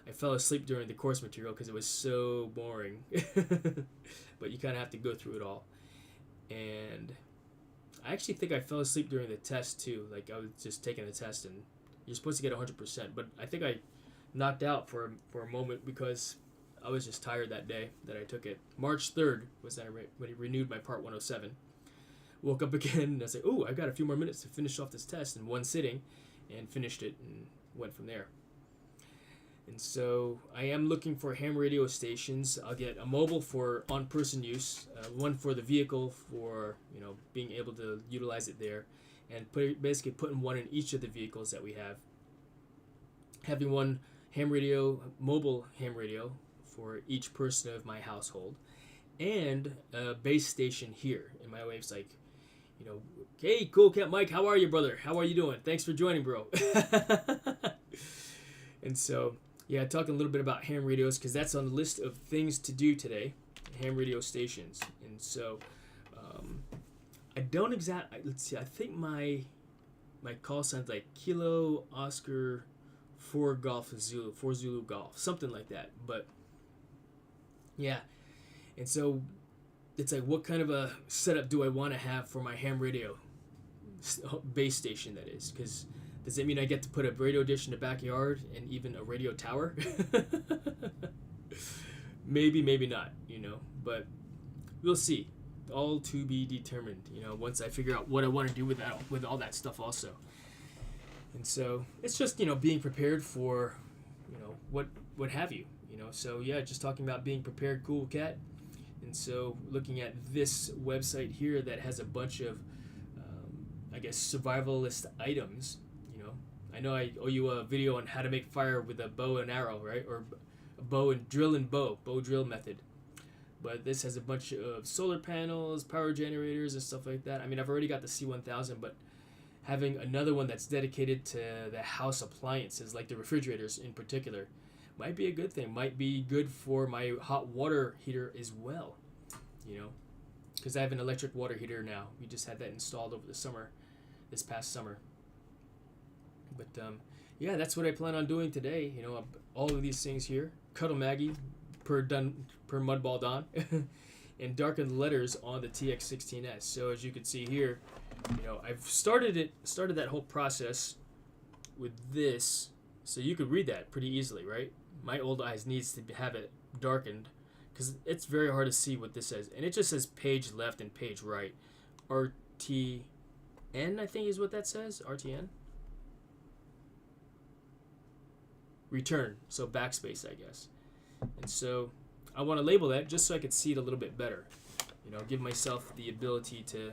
I fell asleep during the course material because it was so boring. But you kind of have to go through it all. And I actually think I fell asleep during the test too. Like, I was just taking the test, and you're supposed to get 100%. But I think I knocked out for a moment because I was just tired that day that I took it. March 3rd was when I renewed my Part 107. Woke up again, and I was like, ooh, I've got a few more minutes to finish off this test in one sitting, and finished it and went from there. And so I am looking for ham radio stations. I'll get a mobile for on-person use, one for the vehicle for, being able to utilize it there, and basically putting one in each of the vehicles that we have. Having one ham radio, mobile ham radio, for each person of my household, and a base station here. And my wife's like, hey, Cool Cat Mike, how are you, brother? How are you doing? Thanks for joining, bro. And so, yeah, talking a little bit about ham radios, because that's on the list of things to do today, ham radio stations. And so, I don't let's see, I think my call sign's like Kilo Oscar 4 Zulu Golf, something like that. But yeah, and so it's like, what kind of a setup do I want to have for my ham radio base station, that is? Because does it mean I get to put a radio dish in the backyard and even a radio tower? Maybe not, but we'll see. All to be determined, once I figure out what I want to do with all that stuff also. And so it's just, being prepared for, what have you. So yeah, just talking about being prepared, Cool Cat. And so looking at this website here that has a bunch of, survivalist items. I know I owe you a video on how to make fire with a bow and arrow, right? Or a bow drill method. But this has a bunch of solar panels, power generators, and stuff like that. I mean, I've already got the C1000, but having another one that's dedicated to the house appliances, like the refrigerators in particular, might be a good thing. Might be good for my hot water heater as well, because I have an electric water heater now. We just had that installed over this past summer. But yeah, that's what I plan on doing today. All of these things here. Cuddle Maggie, per Mudball Don, and darkened letters on the TX16S. So as you can see here, I've started that whole process with this, so you could read that pretty easily, right? My old eyes needs to have it darkened because it's very hard to see what this says, and it just says page left and page right. RTN, I think, is what that says. RTN. Return, so backspace, I guess. And so I want to label that just so I could see it a little bit better. Give myself the ability to,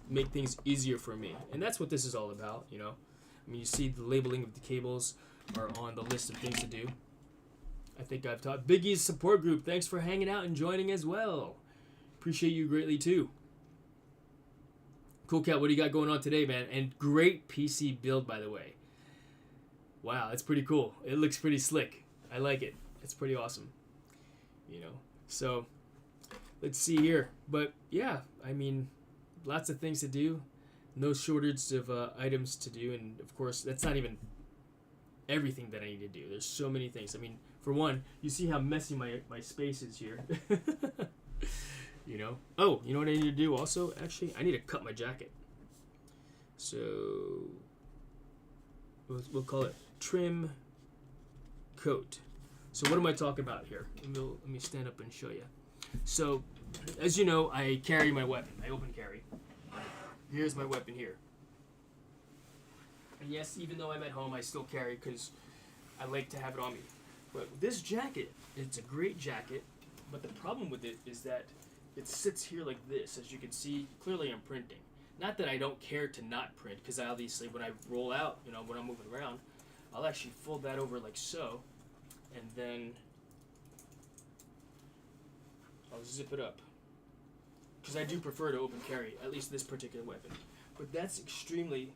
make things easier for me. And that's what this is all about, I mean, you see the labeling of the cables are on the list of things to do. I think I've taught Biggie's support group. Thanks for hanging out and joining as well. Appreciate you greatly too. Cool Cat, what do you got going on today, man? And great PC build, by the way. Wow, that's pretty cool. It looks pretty slick. I like it. It's pretty awesome. So let's see here. But yeah, I mean, lots of things to do. No shortage of items to do. And of course, that's not even everything that I need to do. There's so many things. I mean, for one, you see how messy my space is here. Oh, you know what I need to do also? Actually, I need to cut my jacket. So we'll call it trim coat. So what am I talking about here? Let me stand up and show you. So, as you know, I carry my weapon. I open carry. Here's my weapon here. And yes, even though I'm at home, I still carry because I like to have it on me. But this jacket, it's a great jacket, but the problem with it is that it sits here like this. As you can see, clearly I'm printing. Not that I don't care to not print, because obviously when I roll out, you know, when I'm moving around, I'll actually fold that over like so, and then I'll zip it up. Because I do prefer to open carry, at least this particular weapon. But that's extremely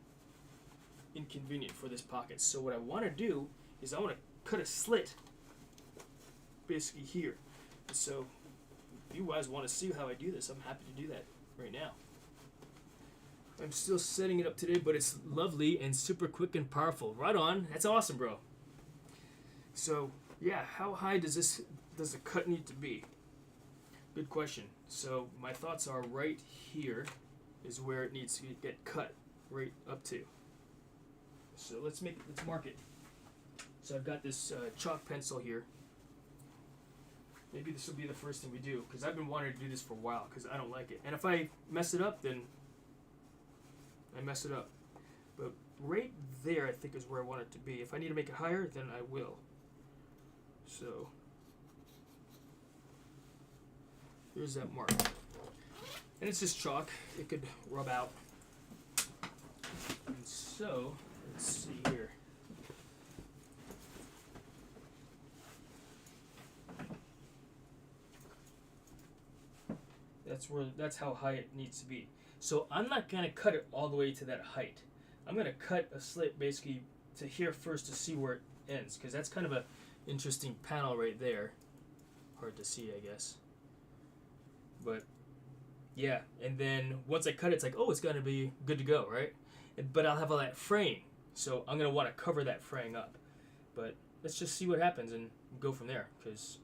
inconvenient for this pocket. So what I want to do is I want to cut a slit basically here. So if you guys want to see how I do this, I'm happy to do that right now. I'm still setting it up today, but it's lovely and super quick and powerful. Right on. That's awesome, bro. So yeah, how high does the cut need to be? Good question. So my thoughts are right here is where it needs to get cut right up to. So let's mark it. So I've got this chalk pencil here. Maybe this will be the first thing we do, because I've been wanting to do this for a while because I don't like it. And if I mess it up, then I mess it up. But right there I think is where I want it to be. If I need to make it higher, then I will. So here's that mark. And it's just chalk. It could rub out. And so, let's see here. That's how high it needs to be. So I'm not gonna cut it all the way to that height. I'm gonna cut a slit basically to here first to see where it ends, because that's kind of a interesting panel right there. Hard to see, I guess. But yeah, and then once I cut it, it's like, oh, it's gonna be good to go, right? But I'll have all that fraying, so I'm gonna want to cover that fraying up. But let's just see what happens and go from there, because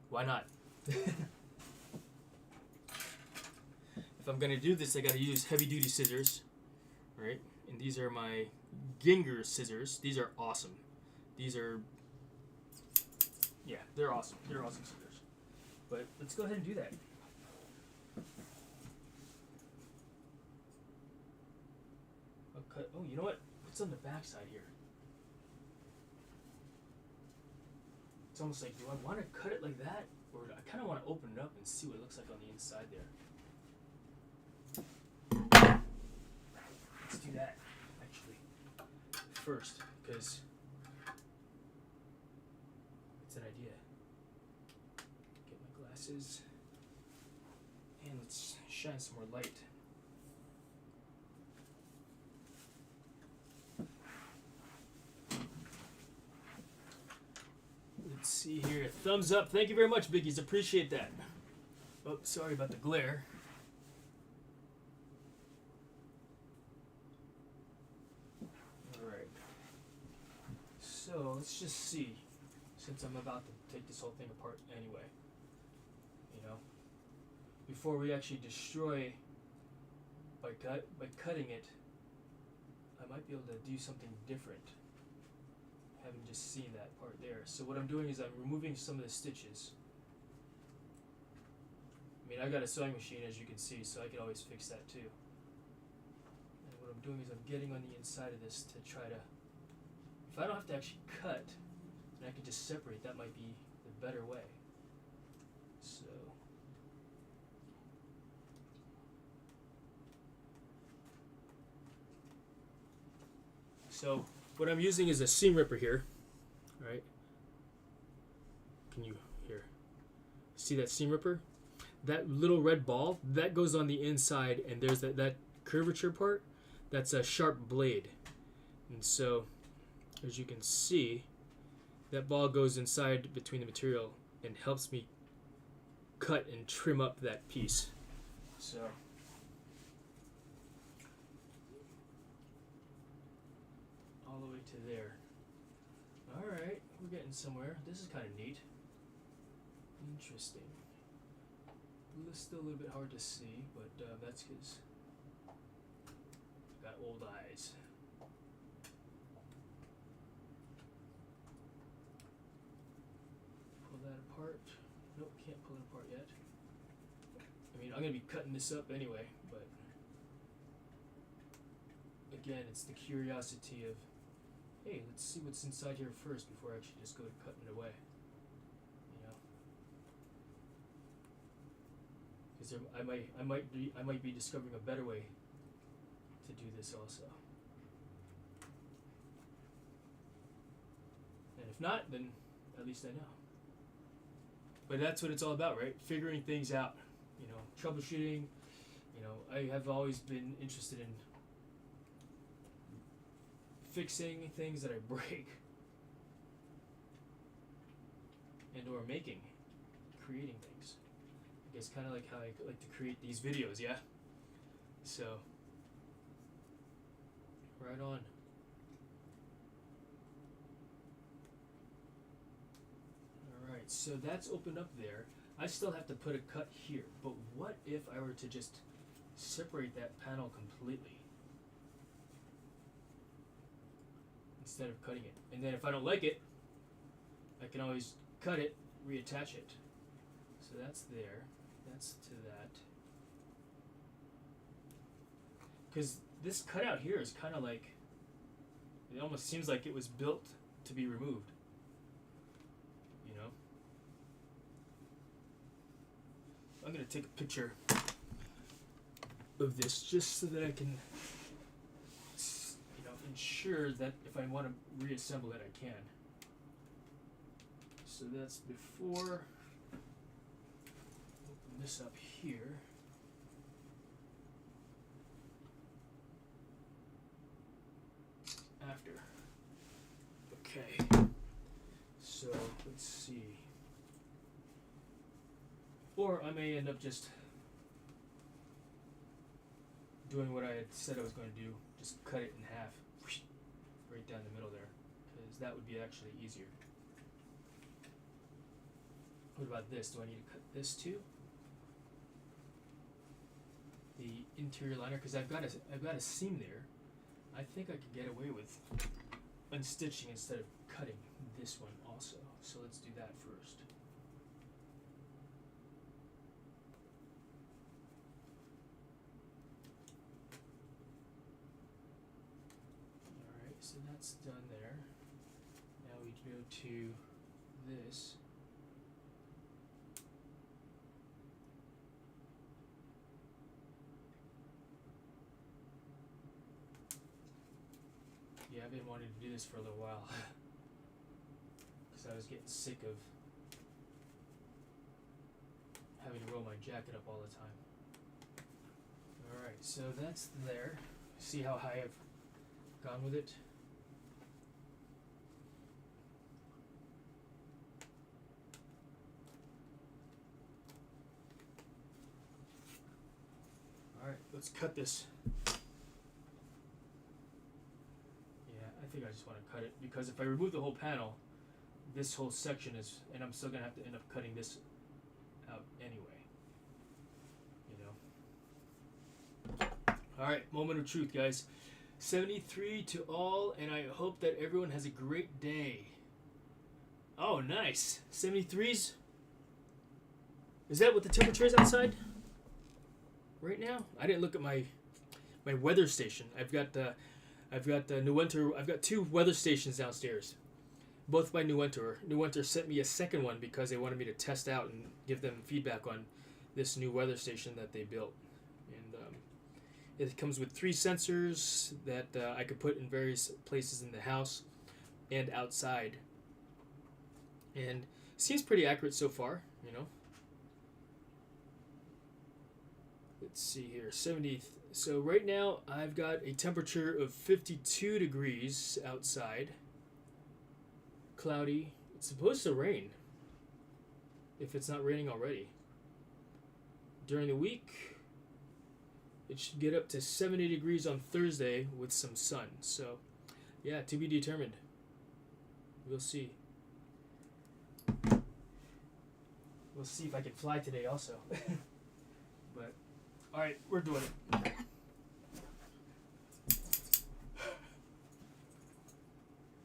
why not? If I'm gonna do this, I gotta use heavy-duty scissors, right? And these are my Ginger scissors. These are awesome. These are, yeah, they're awesome. They're awesome scissors. But let's go ahead and do that. I'll cut. Oh, you know what? What's on the back side here? It's almost like, do I want to cut it like that, or I kind of want to open it up and see what it looks like on the inside there. Let's do that, actually, first, because it's an idea. Get my glasses, and let's shine some more light. Let's see here. Thumbs up. Thank you very much, Biggies. Appreciate that. Oh, sorry about the glare. So let's just see, since I'm about to take this whole thing apart anyway, you know, before we actually destroy by cutting it, I might be able to do something different. Haven't just seen that part there. So what I'm doing is I'm removing some of the stitches. I mean, I got a sewing machine, as you can see, so I can always fix that too. And what I'm doing is I'm getting on the inside of this to try to, if I don't have to actually cut, and I can just separate, that might be the better way. So, what I'm using is a seam ripper here, right? Can you here see that seam ripper? That little red ball that goes on the inside, and there's that curvature part. That's a sharp blade, and so, as you can see, that ball goes inside between the material and helps me cut and trim up that piece. So all the way to there. All right, we're getting somewhere. This is kind of neat. Interesting. It's still a little bit hard to see, but that's because I've got old eyes. That apart. Nope, can't pull it apart yet. I mean, I'm going to be cutting this up anyway, but again, it's the curiosity of hey, let's see what's inside here first before I actually just go to cutting it away. Because I might be discovering a better way to do this also. And if not, then at least I know. But that's what it's all about, right? Figuring things out, troubleshooting. I have always been interested in fixing things that I break, and or creating things. I guess kind of like how I like to create these videos, yeah? So, right on. Alright, so that's opened up there. I still have to put a cut here, but what if I were to just separate that panel completely instead of cutting it? And then if I don't like it, I can always cut it, reattach it. So that's there. That's to that. Because this cutout here is kind of like, it almost seems like it was built to be removed. I'm going to take a picture of this just so that I can, ensure that if I want to reassemble it, I can. So that's before. Open this up here. After. Okay. So let's see. Or I may end up just doing what I had said I was going to do. Just cut it in half. Right down the middle there. Because that would be actually easier. What about this? Do I need to cut this too? The interior liner, because I've got a seam there. I think I could get away with unstitching instead of cutting this one also. So let's do that first. Alright, so that's done there. Now we go to this. Yeah, I've been wanting to do this for a little while because I was getting sick of having to roll my jacket up all the time. Alright, so that's there. See how high I've gone with it? Alright, let's cut this. I think I just want to cut it because if I remove the whole panel, this whole section is, and I'm still going to have to end up cutting this out anyway. Alright, moment of truth, guys. 73 to all, and I hope that everyone has a great day. Oh, nice. 73s? Is that what the temperature is outside right now? I didn't look at my weather station. I've got New Winter. I've got two weather stations downstairs, both by New Winter. New Winter sent me a second one because they wanted me to test out and give them feedback on this new weather station that they built. And it comes with 3 sensors that I could put in various places in the house and outside. And it seems pretty accurate so far, Let's see here, 70. So right now I've got a temperature of 52 degrees outside. Cloudy. It's supposed to rain, if it's not raining already. During the week, it should get up to 70 degrees on Thursday with some sun. So, yeah, to be determined. We'll see. We'll see if I can fly today also. But, alright, we're doing it.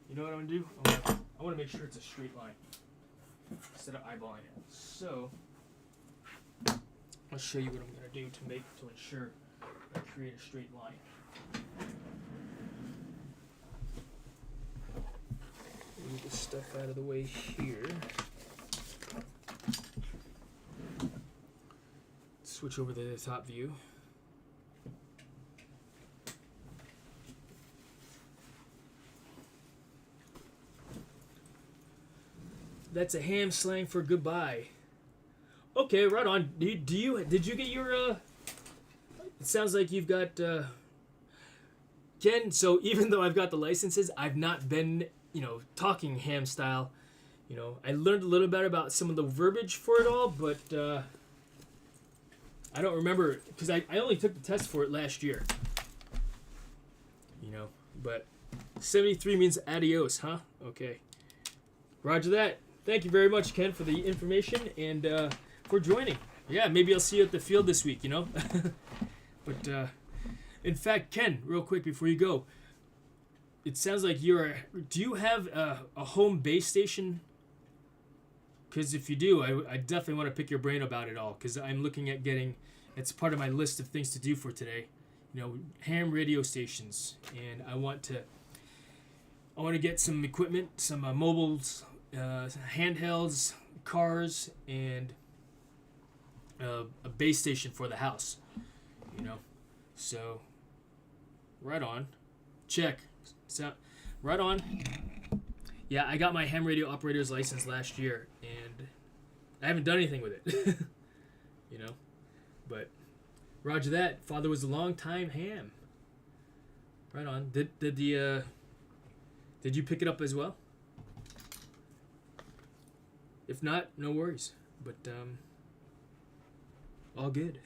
You know what I'm going to do? I want to make sure it's a straight line instead of eyeballing it. So, I'll show you what I'm going to do to ensure I create a straight line. move this stuff out of the way here. Switch over to the top view. That's a ham slang for goodbye. Okay, right on. Did you get your it sounds like you've got Ken, so even though I've got the licenses, I've not been, talking ham style. I learned a little bit about some of the verbiage for it all, but I don't remember because I only took the test for it last year. But 73 means adios, huh? Okay. Roger that. Thank you very much, Ken, for the information and for joining. Yeah, maybe I'll see you at the field this week, But in fact, Ken, real quick before you go, it sounds like do you have a home base station? Because if you do, I definitely want to pick your brain about it all, because I'm looking at it's part of my list of things to do for today, ham radio stations, and I want to get some equipment, some mobiles, handhelds, cars, and a base station for the house, So, right on. Check. So, right on. Yeah, I got my ham radio operator's license last year, and I haven't done anything with it. But roger that. Father was a long time ham. Right on. Did you pick it up as well? If not, no worries. But all good.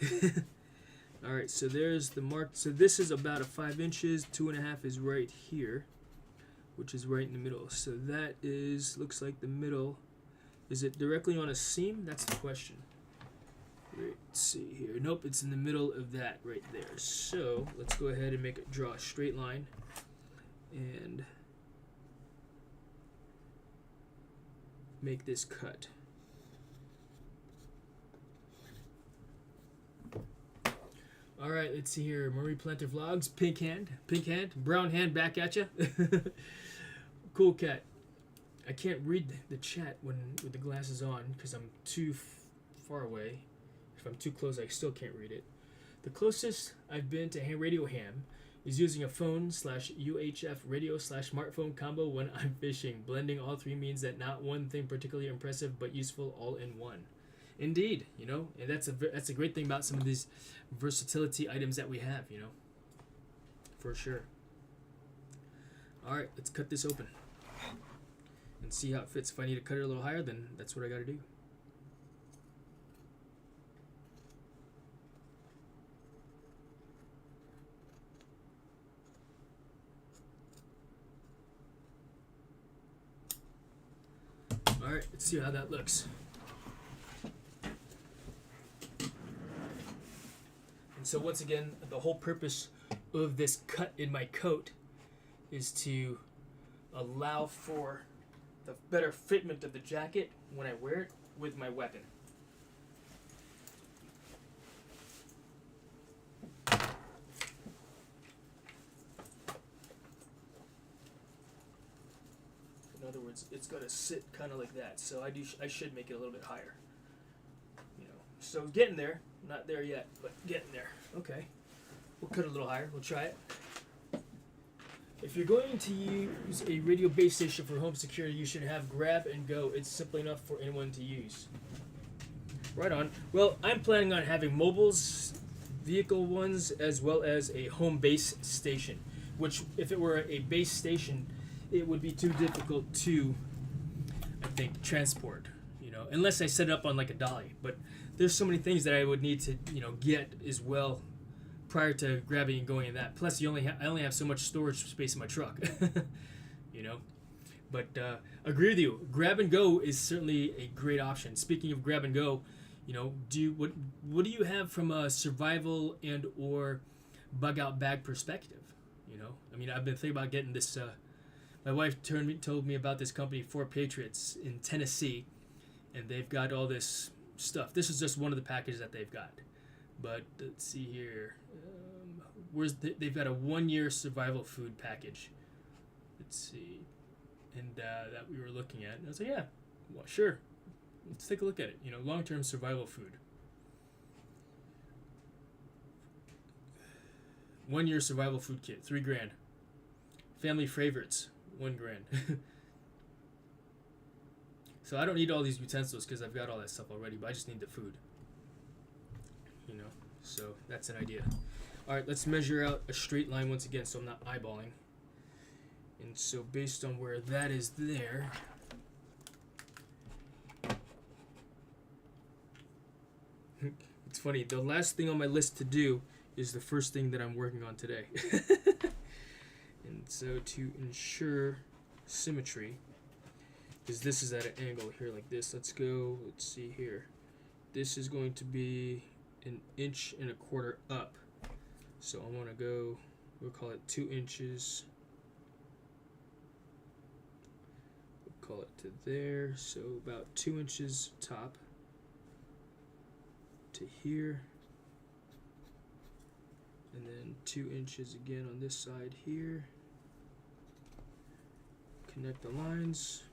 All right, so there's the mark. So this is about a 5 inches. 2.5 is right here, which is right in the middle. So that looks like the middle. Is it directly on a seam? That's the question. Let's see here. Nope, it's in the middle of that right there. So let's go ahead and draw a straight line, and make this cut. All right, let's see here. Marie Planter Vlogs, pink hand, brown hand back at you. Cool cat. I can't read the chat with the glasses on because I'm too far away. If I'm too close, I still can't read it. The closest I've been to ham radio ham is using a phone /UHF radio /smartphone combo when I'm fishing. Blending all three means that not one thing particularly impressive but useful all in one. Indeed, and that's a great thing about some of these versatility items that we have, for sure. All right, let's cut this open and see how it fits. If I need to cut it a little higher, then that's what I got to do. All right, let's see how that looks. And so once again, the whole purpose of this cut in my coat is to allow for the better fitment of the jacket when I wear it with my weapon. In other words, it's got to sit kind of like that. So I should make it a little bit higher. So getting there. Not there yet, but getting there. Okay. We'll cut it a little higher. We'll try it. If you're going to use a radio base station for home security, you should have grab and go. It's simple enough for anyone to use. Right on. Well, I'm planning on having mobiles, vehicle ones, as well as a home base station, which if it were a base station, it would be too difficult to, I think, transport, unless I set it up on like a dolly. But there's so many things that I would need to, get as well prior to grabbing and going in that. Plus, I only have so much storage space in my truck, But agree with you. Grab and go is certainly a great option. Speaking of grab and go, what do you have from a survival and or bug out bag perspective? I've been thinking about getting this. My wife told me about this company, 4 Patriots in Tennessee, and they've got all this stuff. This is just one of the packages that they've got. But let's see here. They've got a 1-year survival food package. Let's see. and that we were looking at. And I was like, yeah, well, sure, let's take a look at it. You know, long-term survival food. 1 year survival food kit, $3,000. Family favorites, $1,000. So I don't need all these utensils because I've got all that stuff already, but I just need the food. You know, so that's an idea. All right, let's measure out a straight line once again so I'm not eyeballing. And so based on where that is there, it's funny, the last thing on my list to do is the first thing that I'm working on today. And so to ensure symmetry, because this is at an angle here like this, let's see here. This is going to be 1.25 inches up. So I want to go, we'll call it 2 inches. We'll call it to there, so about 2 inches top to here. And then 2 inches again on this side here. Connect the lines.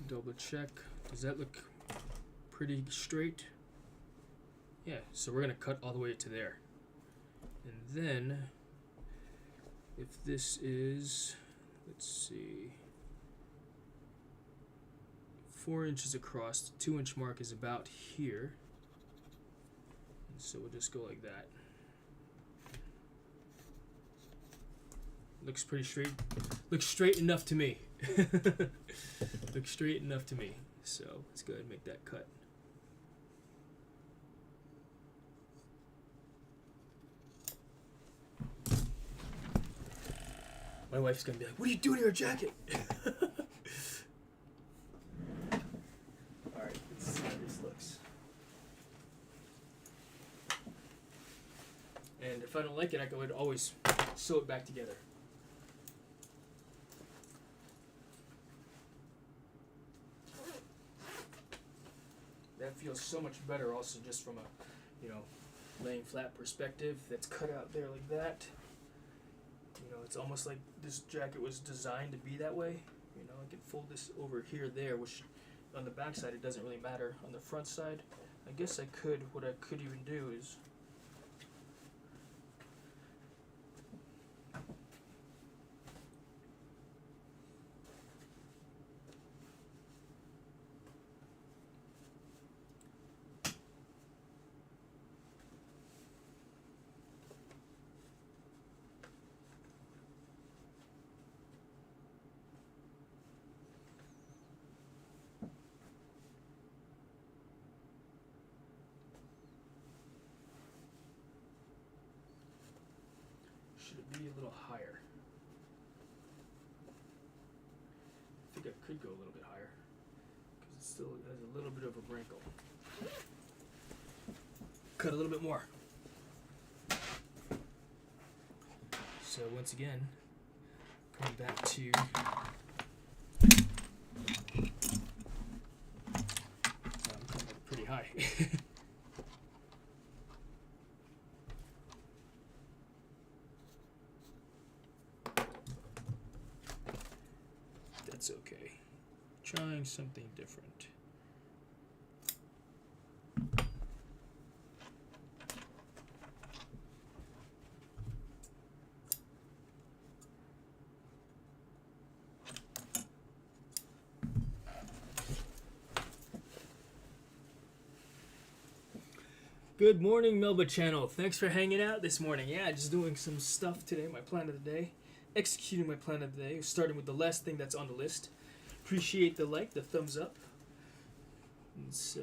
Double check. Does that look pretty straight? Yeah, so we're gonna cut all the way to there. And then, if this is, let's see, 4 inches across, the 2 inch mark is about here. And so we'll just go like that. Looks pretty straight. Looks straight enough to me. Looks straight enough to me. So let's go ahead and make that cut. My wife's gonna be like, "What are you doing to your jacket?" Alright, let's see how this looks. And if I don't like it, I can always sew it back together. That feels so much better also just from a, laying flat perspective. That's cut out there like that. It's almost like this jacket was designed to be that way. I can fold this over here, there, which on the back side it doesn't really matter. On the front side, I guess what I could even do is be a little higher. I think I could go a little bit higher because it still has a little bit of a wrinkle. Cut a little bit more. So once again, coming back to I'm cutting it pretty high. That's okay. Trying something different. Good morning, Melba Channel. Thanks for hanging out this morning. Yeah, just doing some stuff today, my plan of the day. Executing my plan of the day, starting with the last thing that's on the list. Appreciate the like, the thumbs up. And so,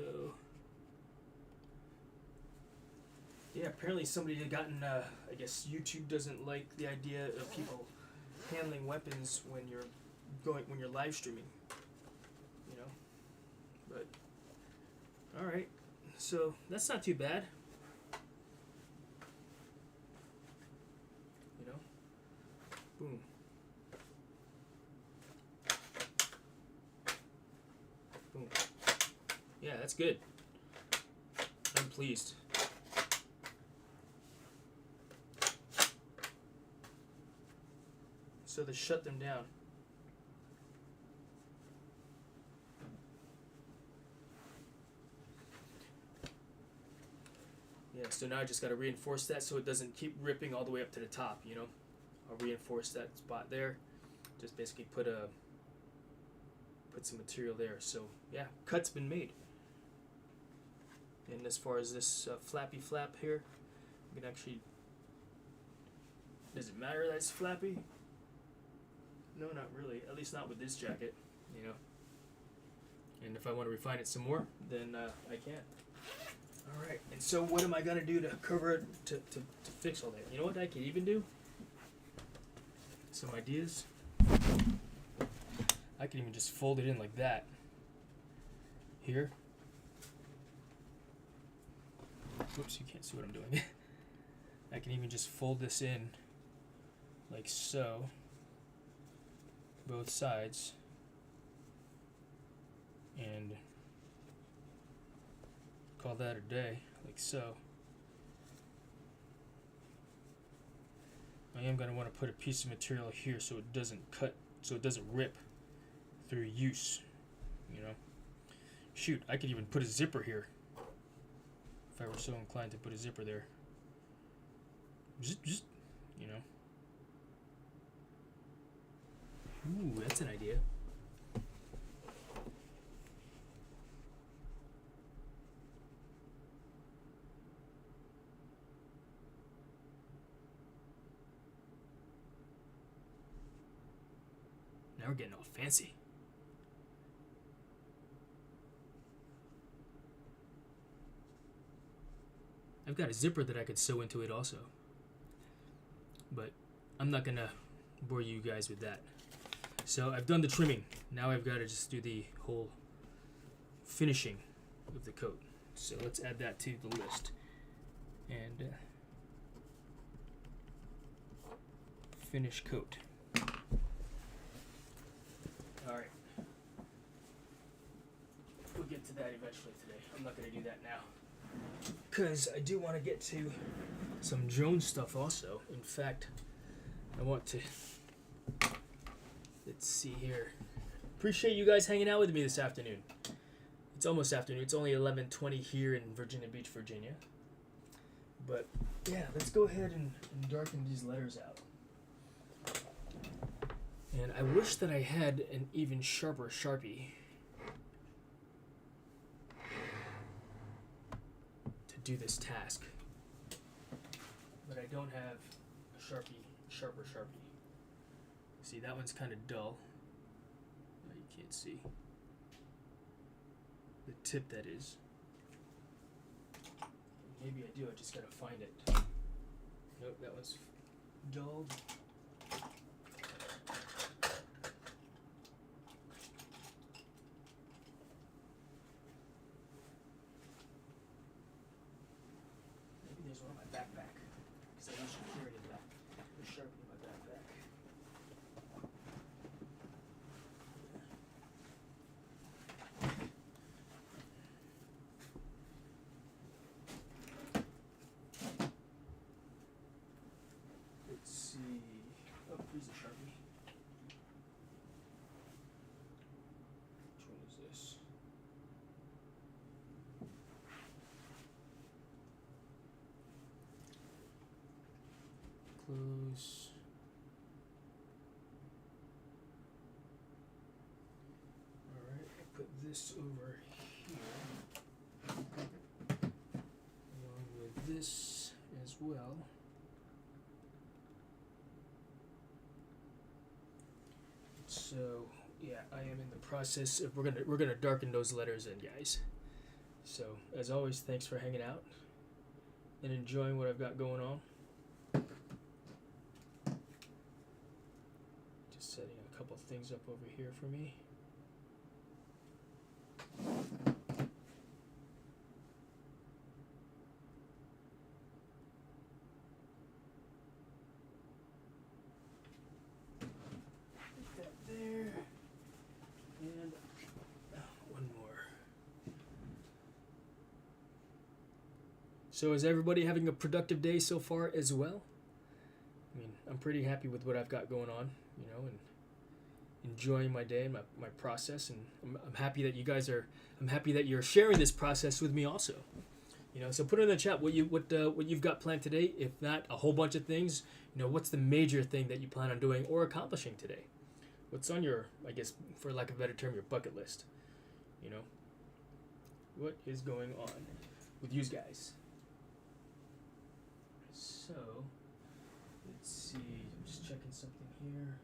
yeah, apparently somebody had gotten, I guess YouTube doesn't like the idea of people handling weapons when you're live streaming. But, alright. So, that's not too bad. Boom. that's good. I'm pleased. So they shut them down. Yeah, so now I just got to reinforce that so it doesn't keep ripping all the way up to the top, you know. I'll reinforce that spot there. Just basically put some material there. So yeah, cut's been made. And as far as this flappy flap here, you can actually, does it matter that it's flappy? No, not really. At least not with this jacket, you know. And if I want to refine it some more, then I can. All right. And so what am I gonna do to cover it to fix all that? You know what I could even do? Some ideas. I can even just fold it in like that. Here. Whoops, you can't see what I'm doing. I can even just fold this in like so. Both sides. And call that a day, like so. I am going to want to put a piece of material here so it doesn't cut, so it doesn't rip through use, you know. Shoot, I could even put a zipper here if I were so inclined to put a zipper there. Just you know. Ooh, that's an idea. Now we're getting all fancy. I've got a zipper that I could sew into it also. But I'm not gonna bore you guys with that. So I've done the trimming. Now I've got to just do the whole finishing of the coat. So let's add that to the list. And finish coat. Alright. We'll get to that eventually today. I'm not going to do that now. Because I do want to get to some drone stuff also. In fact, I want to... Let's see here. Appreciate you guys hanging out with me this afternoon. It's almost afternoon. It's only 11:20 here in Virginia Beach, Virginia. But yeah, let's go ahead and darken these letters out. And I wish that I had an even sharper Sharpie to do this task. But I don't have a sharper Sharpie. See, that one's kind of dull. Oh, you can't see. The tip, that is. Maybe I do, I just gotta find it. Nope, that one's dull. Maybe there's one in my backpack. Because I usually carry the Sharpie in my backpack. Let's see. Oh, here's a Sharpie. Which one is this? Close. Alright, I'll put this over here. Along with this as well. So yeah, I am in the process of we're gonna darken those letters in, guys. So as always, thanks for hanging out and enjoying what I've got going on. Just setting a couple things up over here for me. Put that there. And one more. So is everybody having a productive day so far as well? I mean, I'm pretty happy with what I've got going on, you know, and enjoying my day and my process, and I'm happy that you guys are. I'm happy that you're sharing this process with me also. You know, so put it in the chat what you've got planned today. If not a whole bunch of things, you know, what's the major thing that you plan on doing or accomplishing today? What's on your, I guess, for lack of a better term, your bucket list? You know, what is going on with you guys? So, let's see. I'm just checking something here.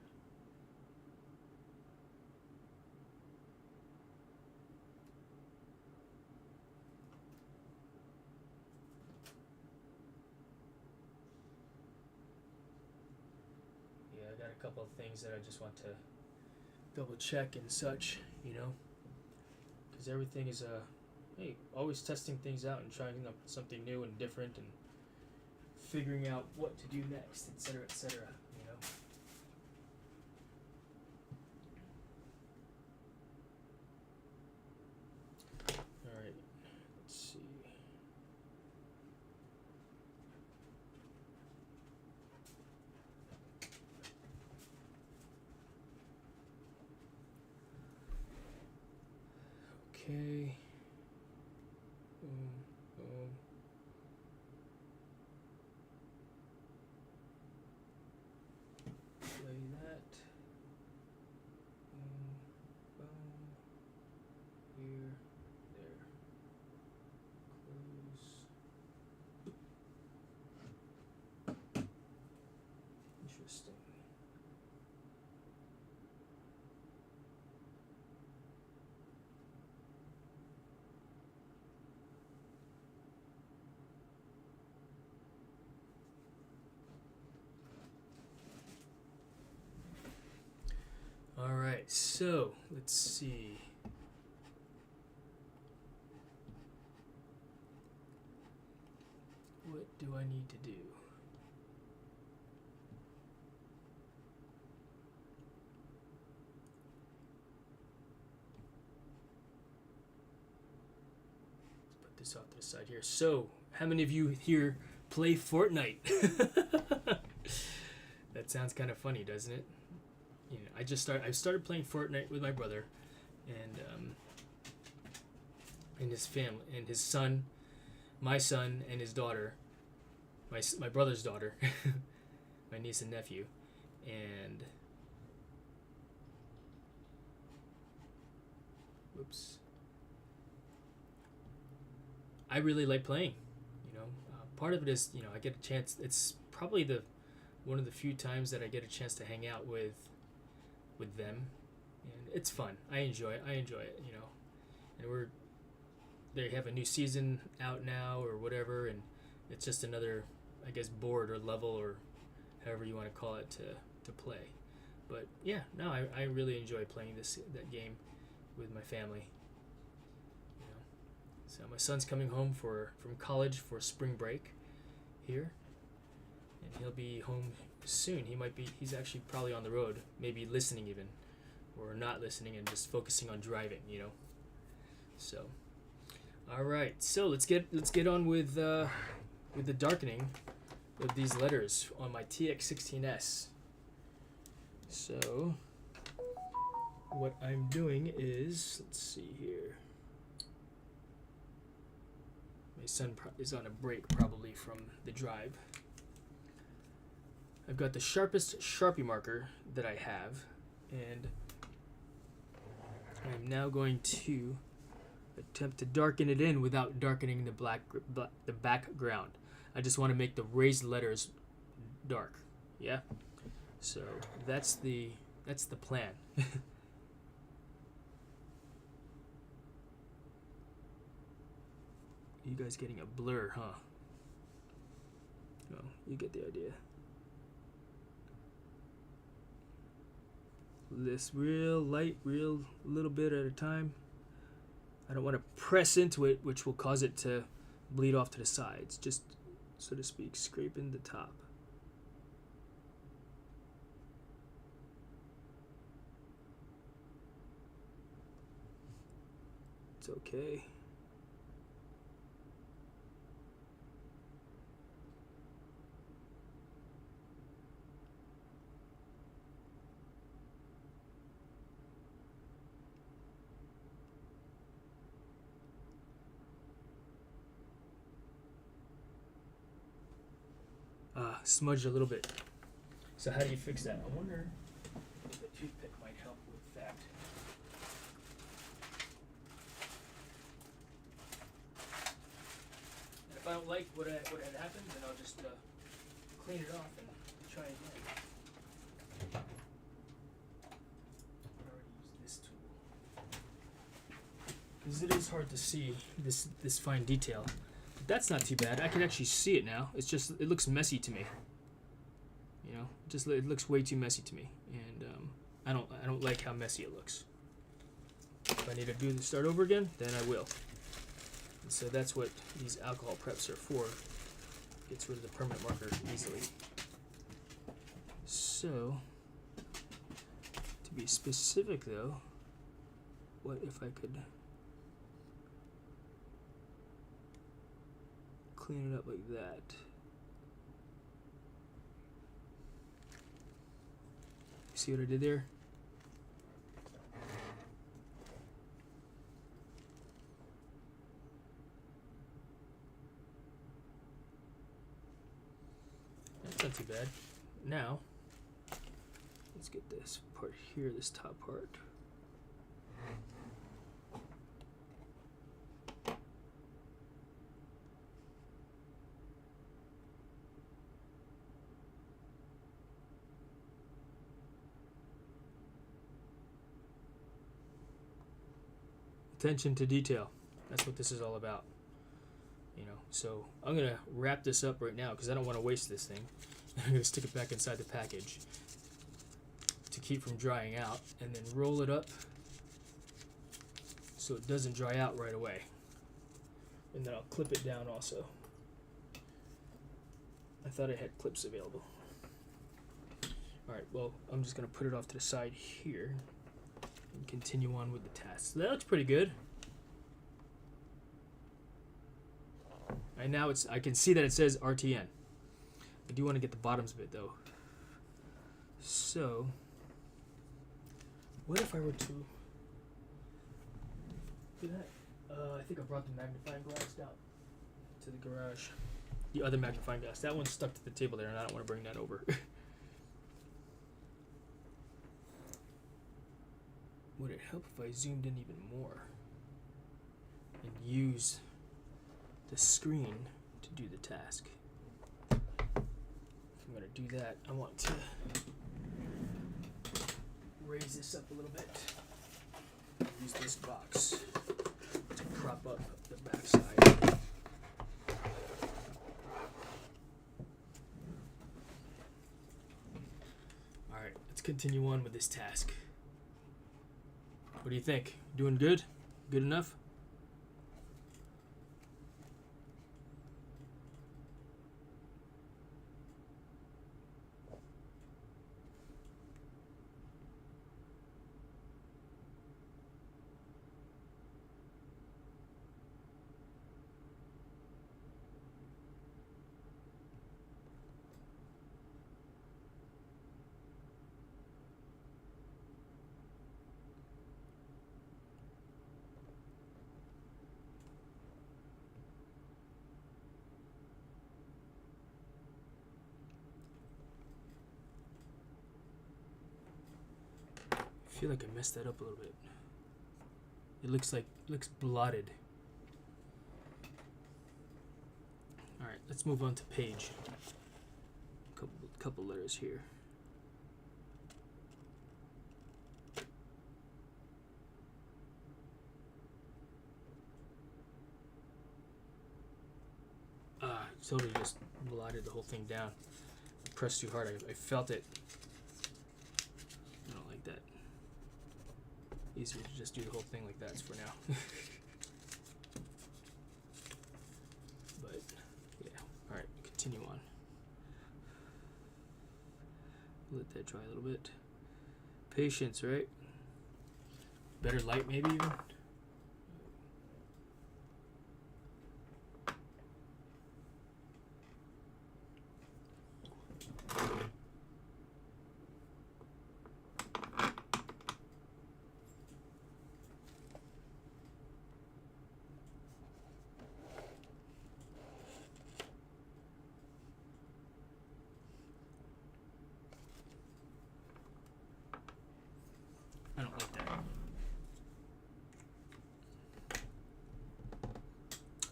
Yeah, I got a couple of things that I just want to double check and such, you know, because everything is hey, always testing things out and trying something new and different and figuring out what to do next, etc., etc., you know. All right, let's see. Okay. Play that. Boom. Here. There. Close. Interesting. All right, so let's see. What do I need to do? Let's put this off to the side here. So, how many of you here play Fortnite? That sounds kind of funny, doesn't it? You know, I started playing Fortnite with my brother, and his family, and his son, my son, and his daughter, my brother's daughter, my niece and nephew, and whoops, I really like playing. You know, part of it is, you know, I get a chance. It's probably one of the few times that I get a chance to hang out with them, and it's fun. I enjoy it, you know. And they have a new season out now or whatever, and it's just another, I guess, board or level or however you want to call it to play. But yeah, no, I really enjoy playing that game with my family. You know, so my son's coming home from college for spring break here, and he'll be home soon. He's actually probably on the road, maybe listening even, or not listening and just focusing on driving, you know. So, all right. So let's get on with the darkening of these letters on my TX16S. So, what I'm doing is, let's see here. My son is on a break probably from the drive. I've got the sharpest Sharpie marker that I have, and I'm now going to attempt to darken it in without darkening the background. I just want to make the raised letters dark. Yeah. So that's the plan. You guys getting a blur, huh? No, you get the idea. This real light, real little bit at a time. I don't want to press into it, which will cause it to bleed off to the sides. Just, so to speak, scraping the top. It's okay. smudged a little bit. So how do you fix that? I wonder if the toothpick might help with that. And if I don't like what had happened, then I'll just clean it off and try again. I already used this tool. Because it is hard to see this fine detail. But that's not too bad. I can actually see it now. It's just, it looks messy to me. You know, it looks way too messy to me, and I don't like how messy it looks. If I need to start over again, then I will. And so that's what these alcohol preps are for. Gets rid of the permanent marker easily. So, to be specific though, what if I could clean it up like that? See what I did there? That's not too bad. Now, let's get this part here, this top part. Attention to detail. That's what this is all about. You know, so I'm gonna wrap this up right now because I don't want to waste this thing. I'm gonna stick it back inside the package to keep from drying out, and then roll it up so it doesn't dry out right away. And then I'll clip it down also. I thought I had clips available. Alright, well, I'm just gonna put it off to the side here and continue on with the test. So that looks pretty good. Right now I can see that it says RTN. I do want to get the bottoms of it though. So what if I were to do that? I think I brought the magnifying glass down to the garage. The other magnifying glass. That one's stuck to the table there and I don't want to bring that over. Would it help if I zoomed in even more and use the screen to do the task? If I'm going to do that, I want to raise this up a little bit. Use this box to prop up the back side. Alright, let's continue on with this task. What do you think? Doing good? Good enough? I feel like I messed that up a little bit. It looks blotted. All right, let's move on to page. Couple letters here. Totally just blotted the whole thing down. I pressed too hard. I felt it. I don't like that. Easier to just do the whole thing like that for now. But yeah, all right, continue on. Let that dry a little bit. Patience, right? Better light, maybe even.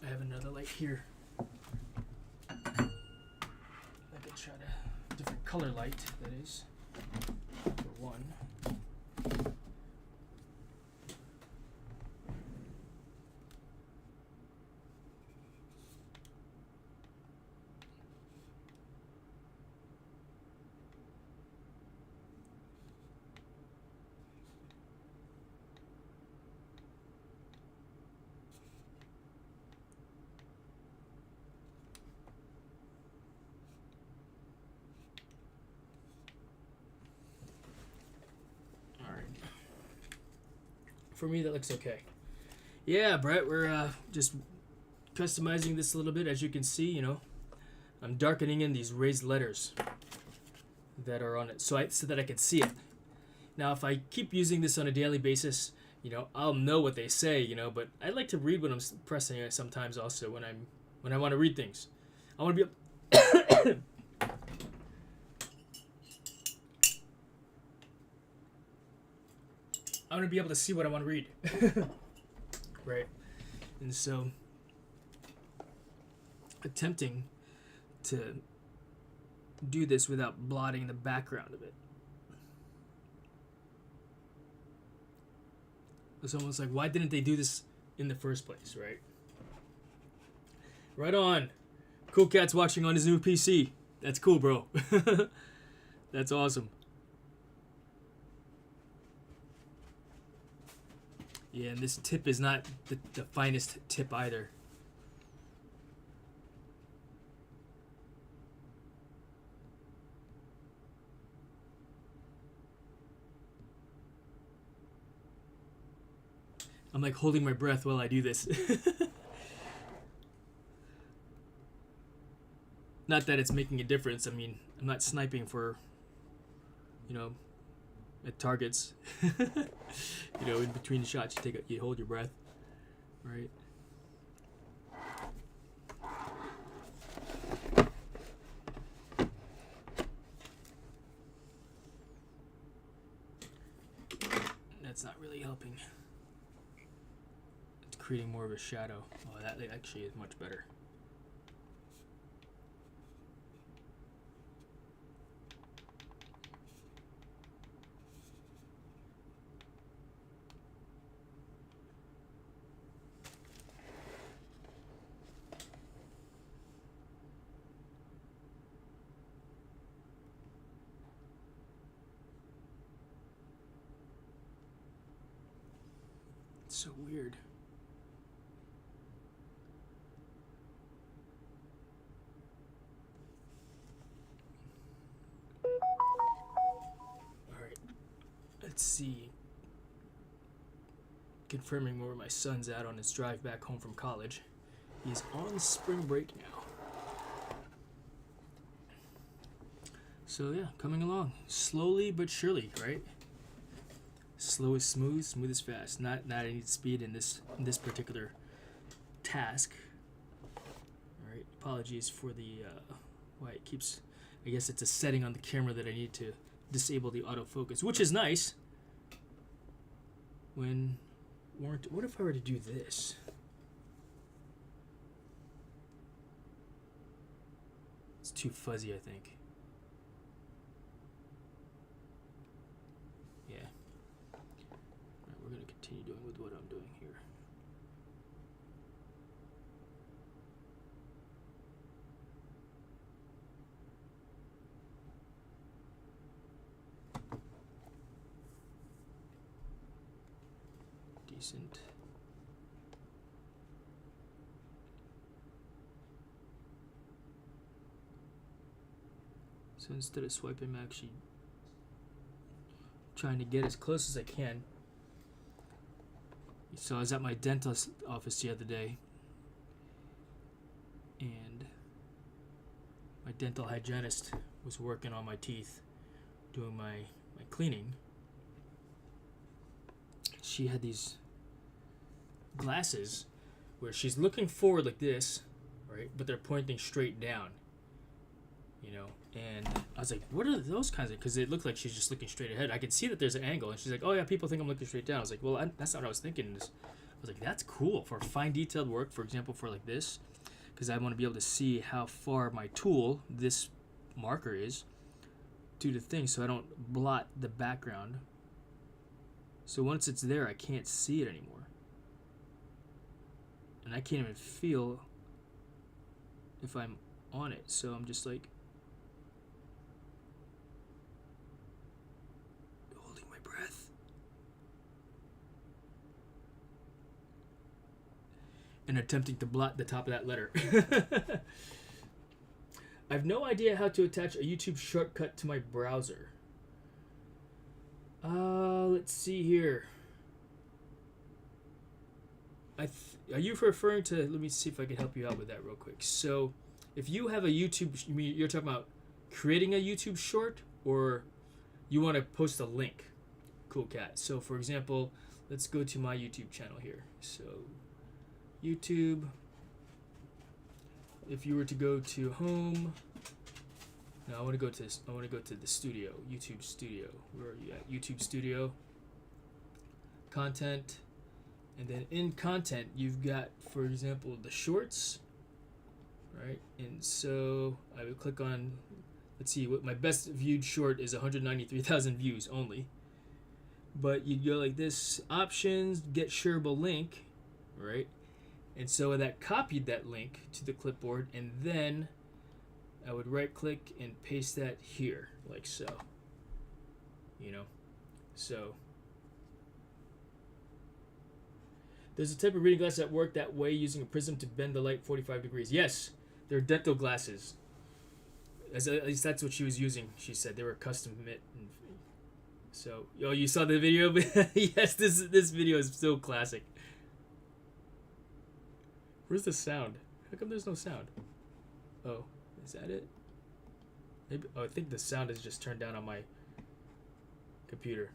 I have another light here. I could try a different color light, that is, for one. For me, that looks okay. Yeah, Brett, we're just customizing this a little bit. As you can see, you know, I'm darkening in these raised letters that are on it so that I can see it. Now, if I keep using this on a daily basis, you know, I'll know what they say, you know, but I like to read when I'm pressing it sometimes also when I want to read things. I want to be I want to be able to see what I want to read. Right. And so attempting to do this without blotting the background of it. It's almost like, why didn't they do this in the first place, right? Right on. Cool Cat's watching on his new PC. That's cool, bro. That's awesome. Yeah, and this tip is not the finest tip either. I'm like holding my breath while I do this. Not that it's making a difference. I mean, I'm not sniping for, you know, at targets. You know, in between shots, you hold your breath, right? That's not really helping. It's creating more of a shadow. Oh, that actually is much better. So weird. Alright, let's see. Confirming where my son's at on his drive back home from college. He's on spring break now. So yeah, coming along. Slowly but surely, right? Slow is smooth, smooth is fast. Not any speed in this particular task. All right. Apologies for the why it keeps. I guess it's a setting on the camera that I need to disable the autofocus, which is nice. What if I were to do this? It's too fuzzy, I think. We're going to continue doing with what I'm doing here. Decent. So instead of swiping, I'm actually trying to get as close as I can. So I was at my dentist office the other day, and my dental hygienist was working on my teeth, doing my cleaning. She had these glasses where she's looking forward like this, right? But they're pointing straight down, you know? And I was like, what are those kinds of, because it looked like she's just looking straight ahead. I could see that there's an angle, and she's like, oh yeah, people think I'm looking straight down. I was like, well, that's not what I was thinking. I was like, that's cool for fine detailed work, for example, for like this, because I want to be able to see how far my tool, this marker, is to the thing, so I don't blot the background. So once it's there, I can't see it anymore. And I can't even feel if I'm on it. So I'm just like holding my breath. And attempting to blot the top of that letter. I have no idea how to attach a YouTube shortcut to my browser. Let's see here. Are you referring to, let me see if I can help you out with that real quick. So if you have a YouTube, you're talking about creating a YouTube short, or you want to post a link? Cool cat. So for example, let's go to my YouTube channel here. So YouTube, if you were to go to home, no, I want to go to the studio, YouTube studio. Where are you at? YouTube studio, content, and then in content you've got, for example, the shorts, right? And so I would click on, let's see, what my best viewed short is 193,000 views only. But you go like this, options, get shareable link, right? And so that copied that link to the clipboard, and then I would right click and paste that here, like so. You know? So there's a type of reading glasses that work that way, using a prism to bend the light 45 degrees. Yes, they're dental glasses. At least that's what she was using. She said they were custom knit. So, you saw the video? Yes, this video is so classic. Where's the sound? How come there's no sound? Oh, is that it? Maybe. Oh, I think the sound is just turned down on my computer.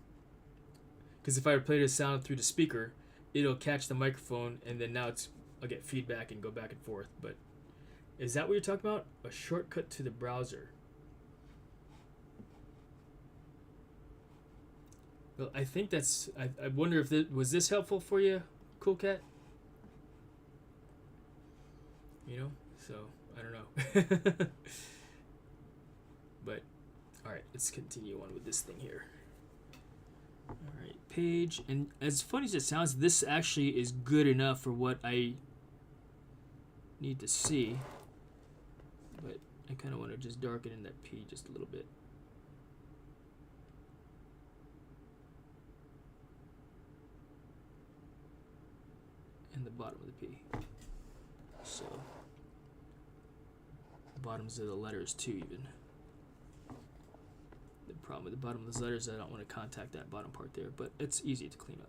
Because if I play the sound through the speaker, it'll catch the microphone, and then now I'll get feedback and go back and forth. But is that what you're talking about? A shortcut to the browser. Well, I think that's. I wonder if was this helpful for you, Cool Cat? You know, so I don't know. But all right, let's continue on with this thing here. All right, page, and as funny as it sounds, this actually is good enough for what I need to see. But I kind of want to just darken in that P just a little bit. And the bottom of the P. So the bottoms of the letters too, even. The problem with the bottom of those letters is I don't want to contact that bottom part there, but it's easy to clean up.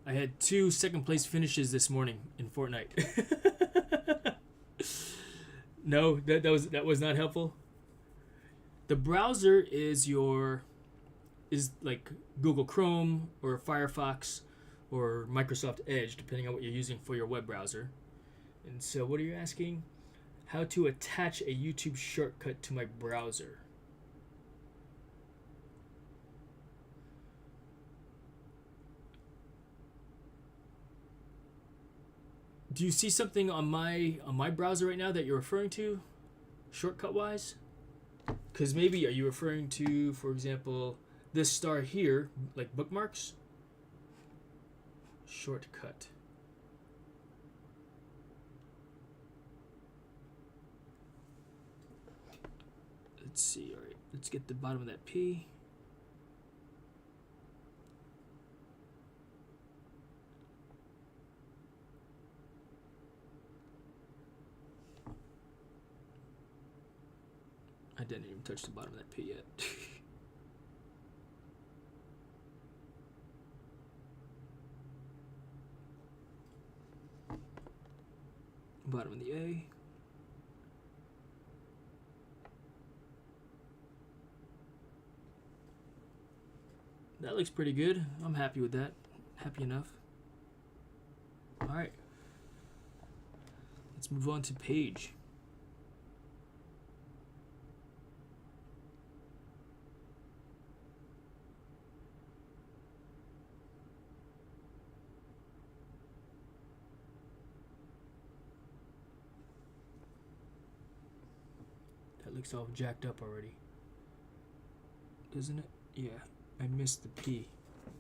I had 2 second place finishes this morning in Fortnite. No, that was not helpful. The browser is like Google Chrome or Firefox or Microsoft Edge, depending on what you're using for your web browser. And so what are you asking? How to attach a YouTube shortcut to my browser. Do you see something on my browser right now that you're referring to, shortcut wise? Because maybe, are you referring to, for example, this star here, like bookmarks? Shortcut. Let's see. All right, let's get the bottom of that P. I didn't even touch the bottom of that P yet. Bottom of the A. That looks pretty good. I'm happy with that. Happy enough? Alright. Let's move on to page. That looks all jacked up already. Doesn't it? Yeah, I missed the P.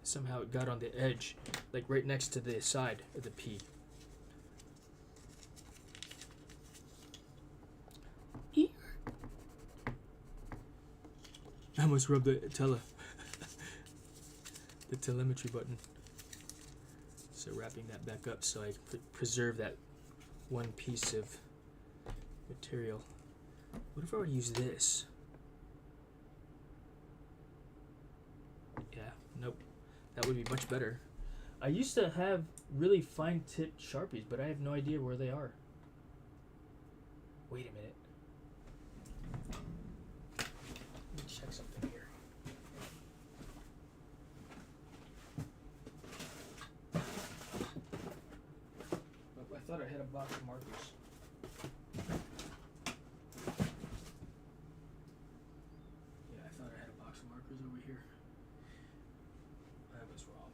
Somehow it got on the edge, like right next to the side of the P. I almost rubbed the the telemetry button. So wrapping that back up so I preserve that one piece of material. What if I were to use this? Yeah, nope. That would be much better. I used to have really fine-tipped Sharpies, but I have no idea where they are. Wait a minute. Let me check something here. I thought I had a box of markers. Yeah, I thought I had a box of markers over here. I was wrong.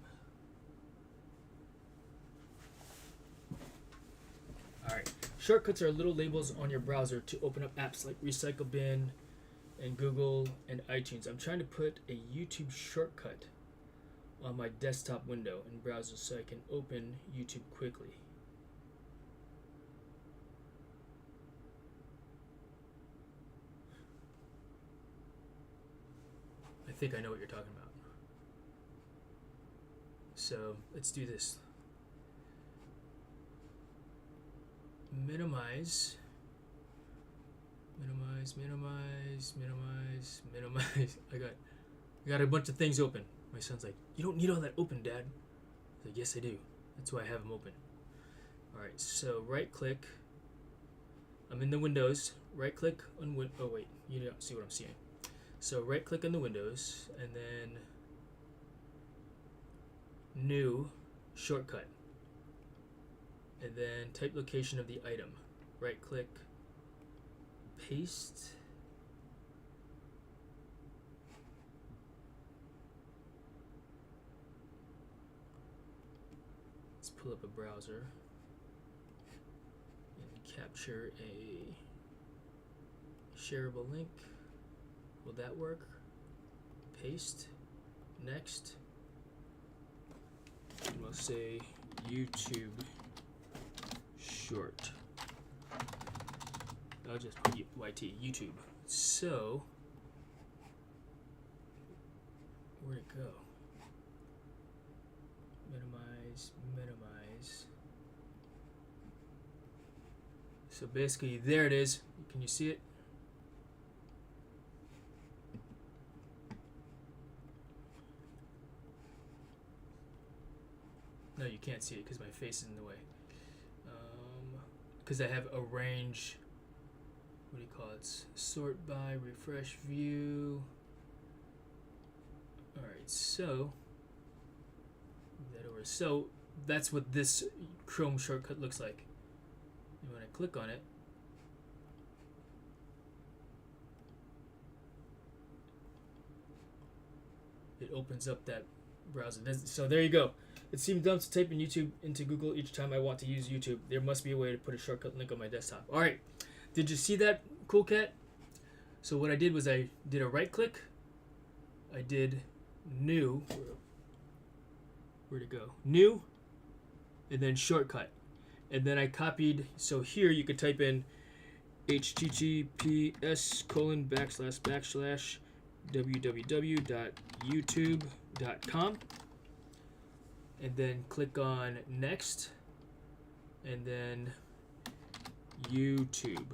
Alright. Shortcuts are little labels on your browser to open up apps like Recycle Bin and Google and iTunes. I'm trying to put a YouTube shortcut on my desktop window in browser so I can open YouTube quickly. I think I know what you're talking about. So let's do this. Minimize. I got a bunch of things open. My son's like, you don't need all that open, Dad. I was like, yes, I do. That's why I have them open. All right, so right click. I'm in the Windows. Right click on oh wait, you don't see what I'm seeing. So right click on the Windows and then new shortcut. And then type location of the item. Right click, paste. Let's pull up a browser and capture a shareable link. Will that work? Paste. Next. And we'll say YouTube short. I'll just put YT, YouTube. So, where'd it go? Minimize. So basically, there it is. Can you see it? No, you can't see it because my face is in the way. Because I have arrange, what do you call it? Sort by, refresh view. Alright, so, move that over. So, that's what this Chrome shortcut looks like. And when I click on it, it opens up that browser. So there you go. It seems dumb to type in YouTube into Google each time I want to use YouTube. There must be a way to put a shortcut link on my desktop. All right. Did you see that, Cool Cat? So what I did was I did a right click. I did new. Where'd it go? New. And then shortcut. And then I copied. So here you could type in https://www.youtube.com. And then click on next, and then YouTube.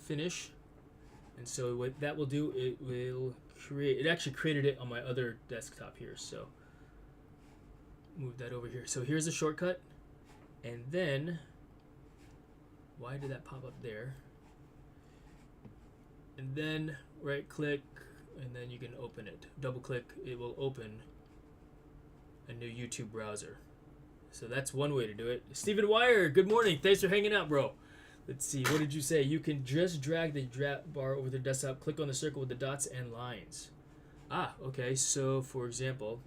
Finish. And so what that will do, it will create, it actually created it on my other desktop here, so move that over here. So here's a shortcut, and then, why did that pop up there? And then right click, and then you can open it. Double click, it will open a new YouTube browser. So that's one way to do it. Stephen Wire, good morning. Thanks for hanging out, bro. Let's see, what did you say? You can just drag the bar over the desktop, click on the circle with the dots and lines. Ah, okay, so for example,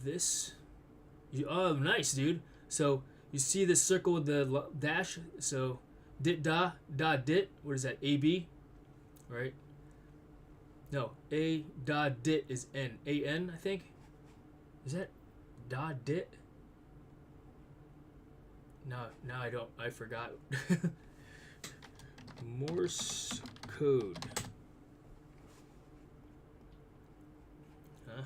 this, oh, nice, dude. So you see this circle with the dash, so dit da dit, what is that, AB, right? No, A da dit is N, A-N, I think. Is that da dit? No, now I don't, I forgot. Morse code. Huh?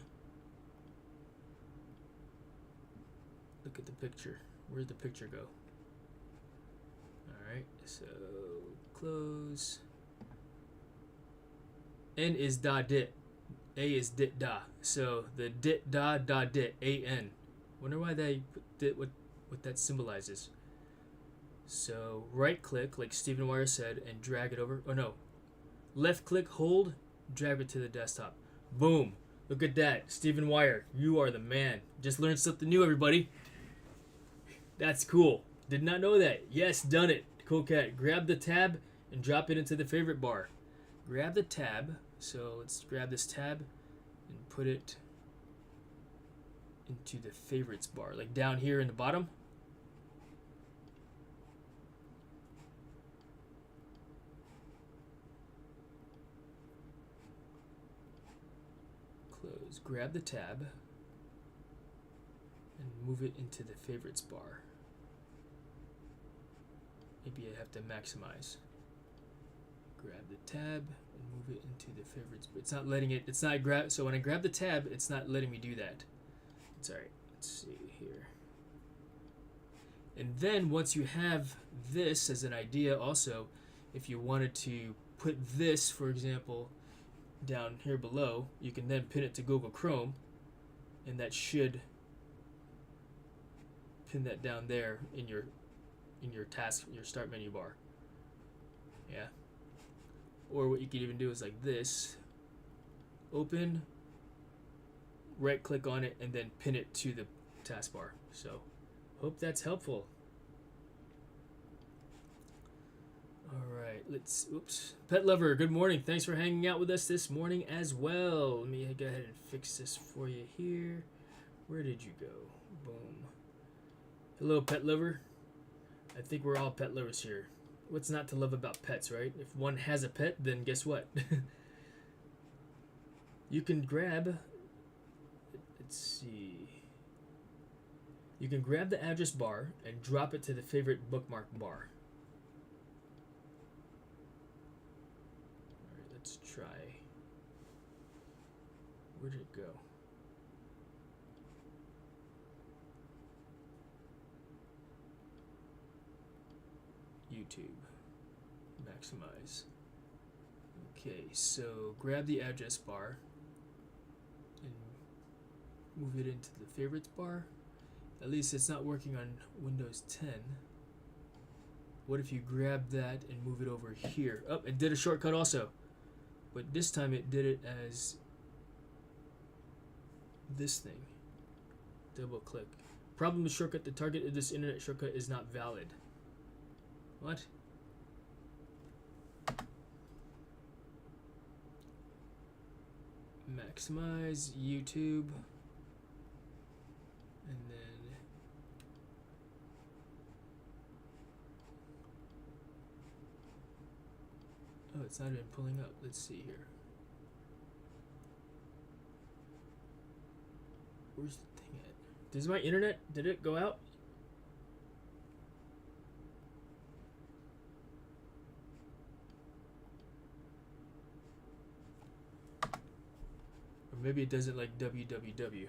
Look at the picture. Where'd the picture go? Alright, so close. N is da dit. A is dit da. So the dit da dit. A-N. Wonder why they did what that symbolizes. So right click, like Stephen Wire said, and drag it over. Oh no. Left click, hold, drag it to the desktop. Boom. Look at that. Stephen Wire, you are the man. Just learned something new, everybody. That's cool. Did not know that. Yes, done it. Cool cat. Grab the tab and drop it into the favorite bar. Grab the tab. So let's grab this tab and put it into the favorites bar, like down here in the bottom. Close. Grab the tab and move it into the favorites bar. Maybe I have to maximize. Grab the tab and move it into the favorites, but it's not letting it, it's not grab, so when I grab the tab, it's not letting me do that. It's alright. Let's see here. And then once you have this as an idea also, if you wanted to put this, for example, down here below, you can then pin it to Google Chrome, and that should pin that down there in your task, your start menu bar. Yeah. Or what you could even do is like this. Open, right click on it, and then pin it to the taskbar. So, hope that's helpful. Alright, let's, oops. Pet Lover, good morning. Thanks for hanging out with us this morning as well. Let me go ahead and fix this for you here. Where did you go? Boom. Hello, Pet Lover. I think we're all pet lovers here. What's not to love about pets, right? If one has a pet, then guess what? You can grab, let's see. You can grab the address bar and drop it to the favorite bookmark bar. Alright, let's try. Where did it go? YouTube. Maximize. Okay, so grab the address bar and move it into the favorites bar. At least it's not working on Windows 10. What if you grab that and move it over here? Oh, it did a shortcut also. But this time it did it as this thing. Double click. Problem with shortcut, the target of this internet shortcut is not valid. What? Maximize YouTube. And then oh, it's not even pulling up. Let's see here. Where's the thing at? Does my internet, did it go out? Or maybe it doesn't like www.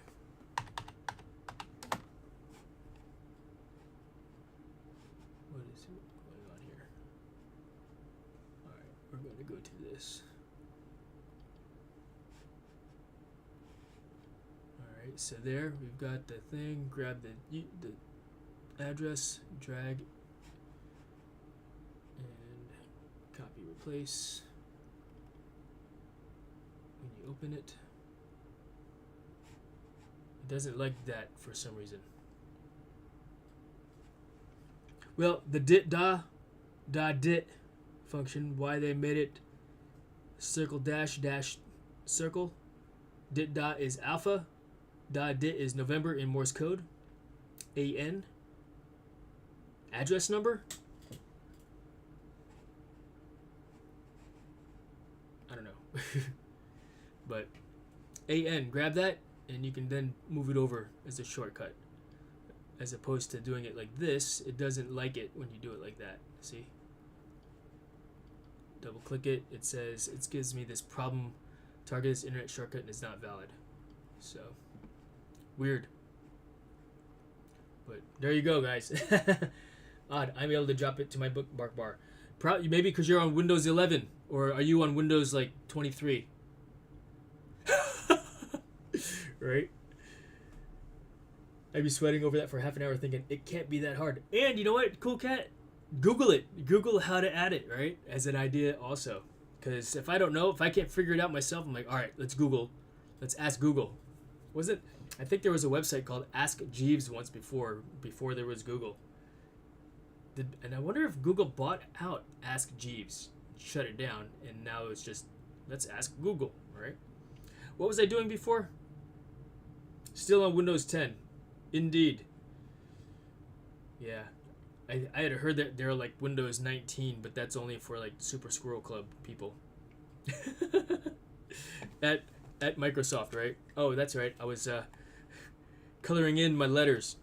What is going on here? Alright, we're going to go to this. Alright, so there we've got the thing. Grab the address, drag, and place when you open it. It doesn't like that for some reason. Well, the dit function, why they made it circle dash dash circle. Dit dot is alpha. Dit is November in Morse code. AN. Address number? I don't know. But AN, grab that and you can then move it over as a shortcut. As opposed to doing it like this, it doesn't like it when you do it like that. See? Double click it, it says, it gives me this problem, target this internet shortcut and it's not valid. So, weird. But there you go, guys. Odd, I'm able to drop it to my bookmark bar. Maybe because you're on Windows 11, or are you on Windows like 23? Right? I'd be sweating over that for half an hour thinking, it can't be that hard. And you know what, cool cat? Google it. Google how to add it, right? As an idea also. Because if I don't know, if I can't figure it out myself, I'm like, all right, let's Google. Let's ask Google. I think there was a website called Ask Jeeves once before there was Google. And I wonder if Google bought out Ask Jeeves, shut it down, and now it's just, let's ask Google, right? What was I doing before? Still on Windows 10. Indeed. Yeah. I had heard that they're like Windows 19, but that's only for like Super Squirrel Club people. at Microsoft, right? Oh, that's right. I was coloring in my letters.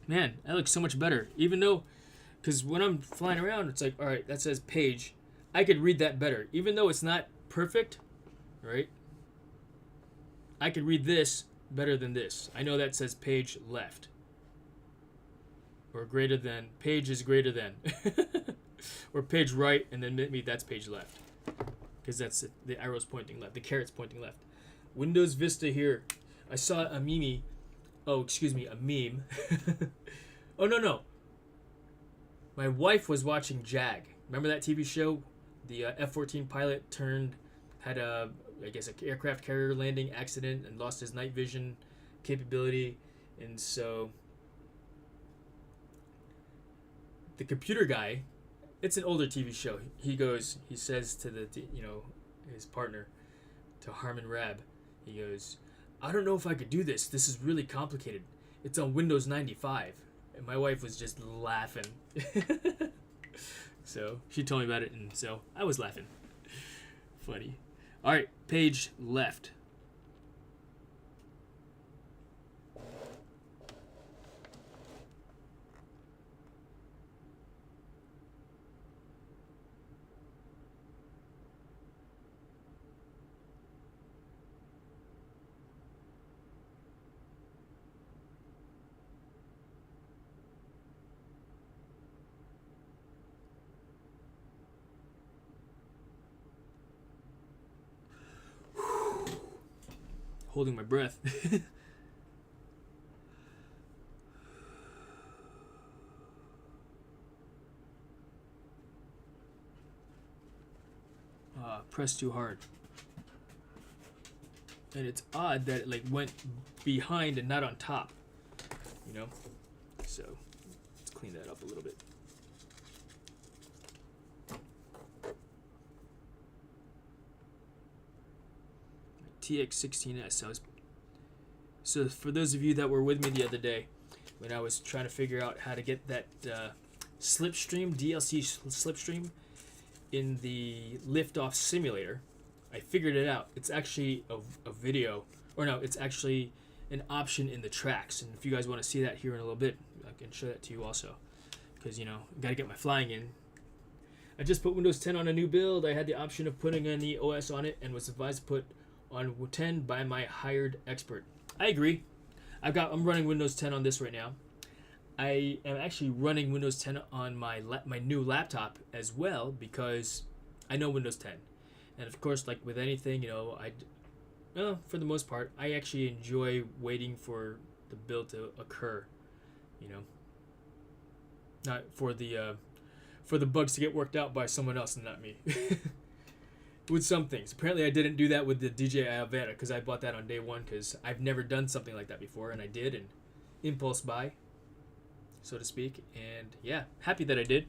Man, that looks so much better. Even though, because when I'm flying around, it's like, all right, that says page. I could read that better. Even though it's not perfect, right? I could read this better than this. I know that says page left. Or greater than. Page is greater than. Or page right, and then maybe that's page left. Because that's the arrow's pointing left. The caret's pointing left. Windows Vista here. I saw a meme. Oh, excuse me, a meme. Oh, no. My wife was watching Jag. Remember that TV show? The F-14 pilot had a, I guess, an aircraft carrier landing accident and lost his night vision capability. And so the computer guy, it's an older TV show. He says to his partner, to Harmon Rab, he goes, I don't know if I could do this. This is really complicated. It's on Windows 95. And my wife was just laughing. So she told me about it, and so I was laughing. Funny. All right, page left. Holding my breath. Press too hard. And it's odd that it like went behind and not on top. You know? So let's clean that up a little bit. TX16S. So for those of you that were with me the other day when I was trying to figure out how to get that slipstream, DLC slipstream in the liftoff simulator, I figured it out. It's actually a video, or no, it's actually an option in the tracks. And if you guys want to see that here in a little bit, I can show that to you also. Because, got to get my flying in. I just put Windows 10 on a new build. I had the option of putting any OS on it and was advised to put on 10 by my hired expert. I agree. I'm running Windows 10 on this right now. I am actually running Windows 10 on my new laptop as well because I know Windows 10. And of course, like with anything, for the most part, I actually enjoy waiting for the build to occur. Not for the for the bugs to get worked out by someone else and not me. With some things. Apparently I didn't do that with the DJI Avera because I bought that on day one because I've never done something like that before, and I did, and impulse buy, so to speak. And yeah, happy that I did.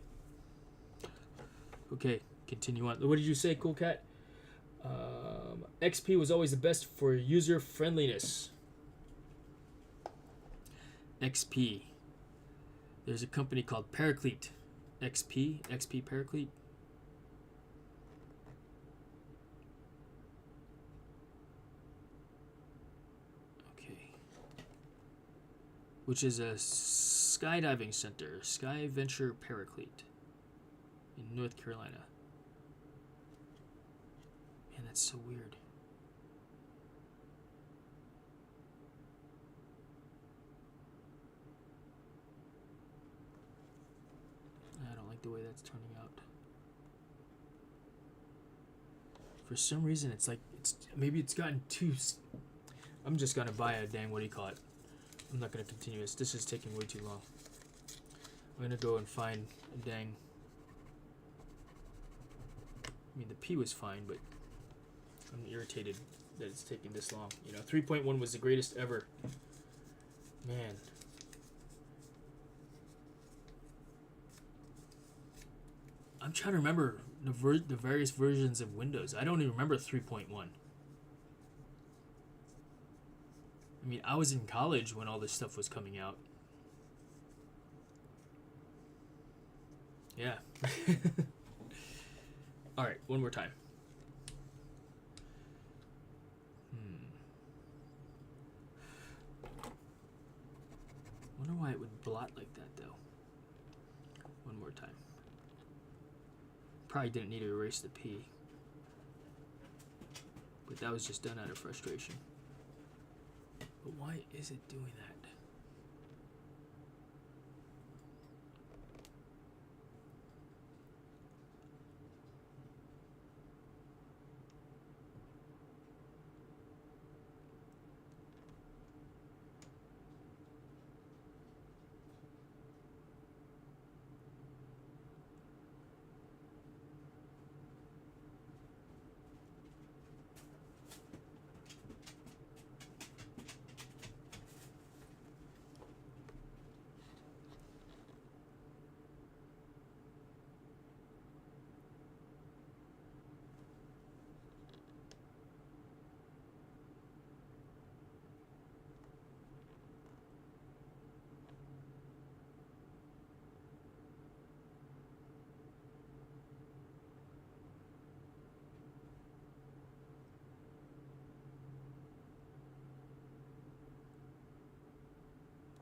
Okay, continue on. What did you say, Cool Cat? XP was always the best for user friendliness. XP. There's a company called Paraclete. XP Paraclete. Okay. Which is a skydiving center, Sky Venture Paraclete in North Carolina. Man, that's so weird. I don't like the way that's turning out. For some reason, it's like maybe it's gotten too. I'm just gonna buy a dang, what do you call it? I'm not gonna continue this. This is taking way too long. I'm gonna go and find a dang. I mean, the P was fine, but I'm irritated that it's taking this long. 3.1 was the greatest ever. Man. I'm trying to remember the various versions of Windows. I don't even remember 3.1. I mean, I was in college when all this stuff was coming out. Yeah. All right, one more time. Wonder why it would blot like that, though. One more time. Probably didn't need to erase the P. But that was just done out of frustration. But why is it doing that?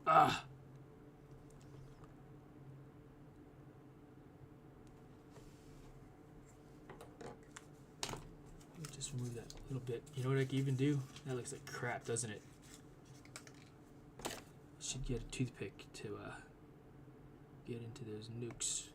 Ah. Just remove that little bit. You know what I can even do? That looks like crap, doesn't it? Should get a toothpick to get into those nukes.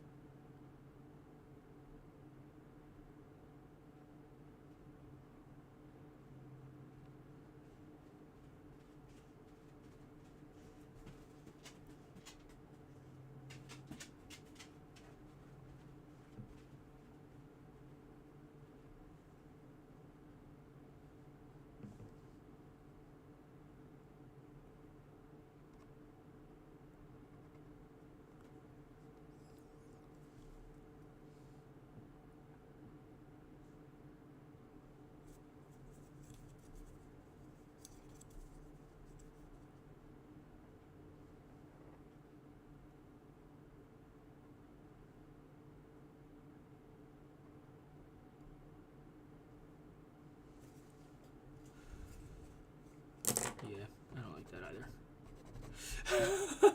Yeah, I don't like that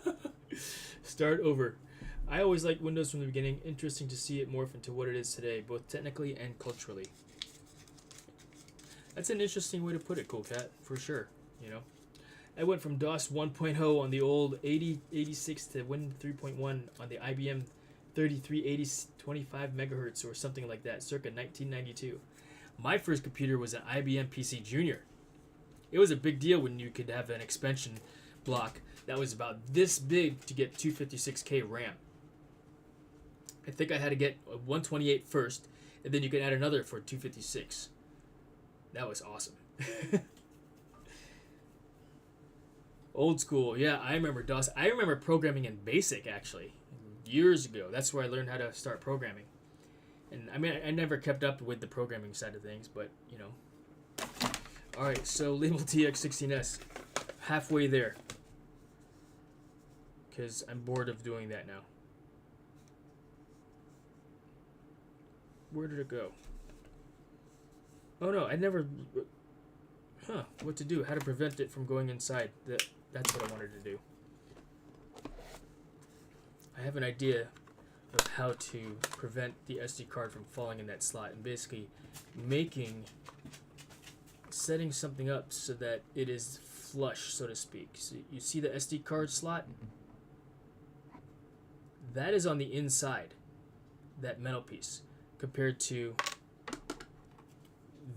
either. Start over. I always liked Windows from the beginning. Interesting to see it morph into what it is today, both technically and culturally. That's an interesting way to put it, Cool Cat, for sure. I went from DOS 1.0 on the old 8086 to Win 3.1 on the IBM 3380 25 megahertz or something like that, circa 1992. My first computer was an IBM PC Junior. It was a big deal when you could have an expansion block that was about this big to get 256K RAM. I think I had to get a 128 first, and then you can add another for 256. That was awesome. Old school, yeah, I remember DOS. I remember programming in BASIC, actually, years ago. That's where I learned how to start programming. And I mean, I never kept up with the programming side of things, but, you know. Alright, so label TX16S. Halfway there. Because I'm bored of doing that now. Where did it go? Oh no, I never... Huh, what to do? How to prevent it from going inside. That's what I wanted to do. I have an idea of how to prevent the SD card from falling in that slot, and basically setting something up so that it is flush, so to speak. So you see the SD card slot? That is on the inside, that metal piece, compared to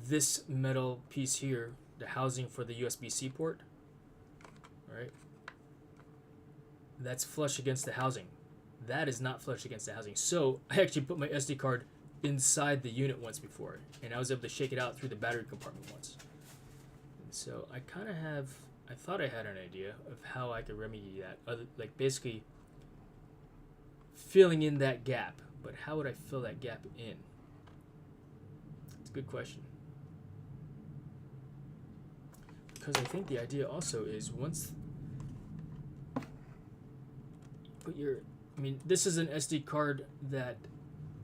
this metal piece here, the housing for the USB-C port. Alright? That's flush against the housing. That is not flush against the housing. So I actually put my SD card inside the unit once before, and I was able to shake it out through the battery compartment once. And so I kind of have, I thought I had an idea of how I could remedy that, like basically filling in that gap. But how would I fill that gap in? It's a good question. Because I think the idea also is once put your, I mean, this is an SD card that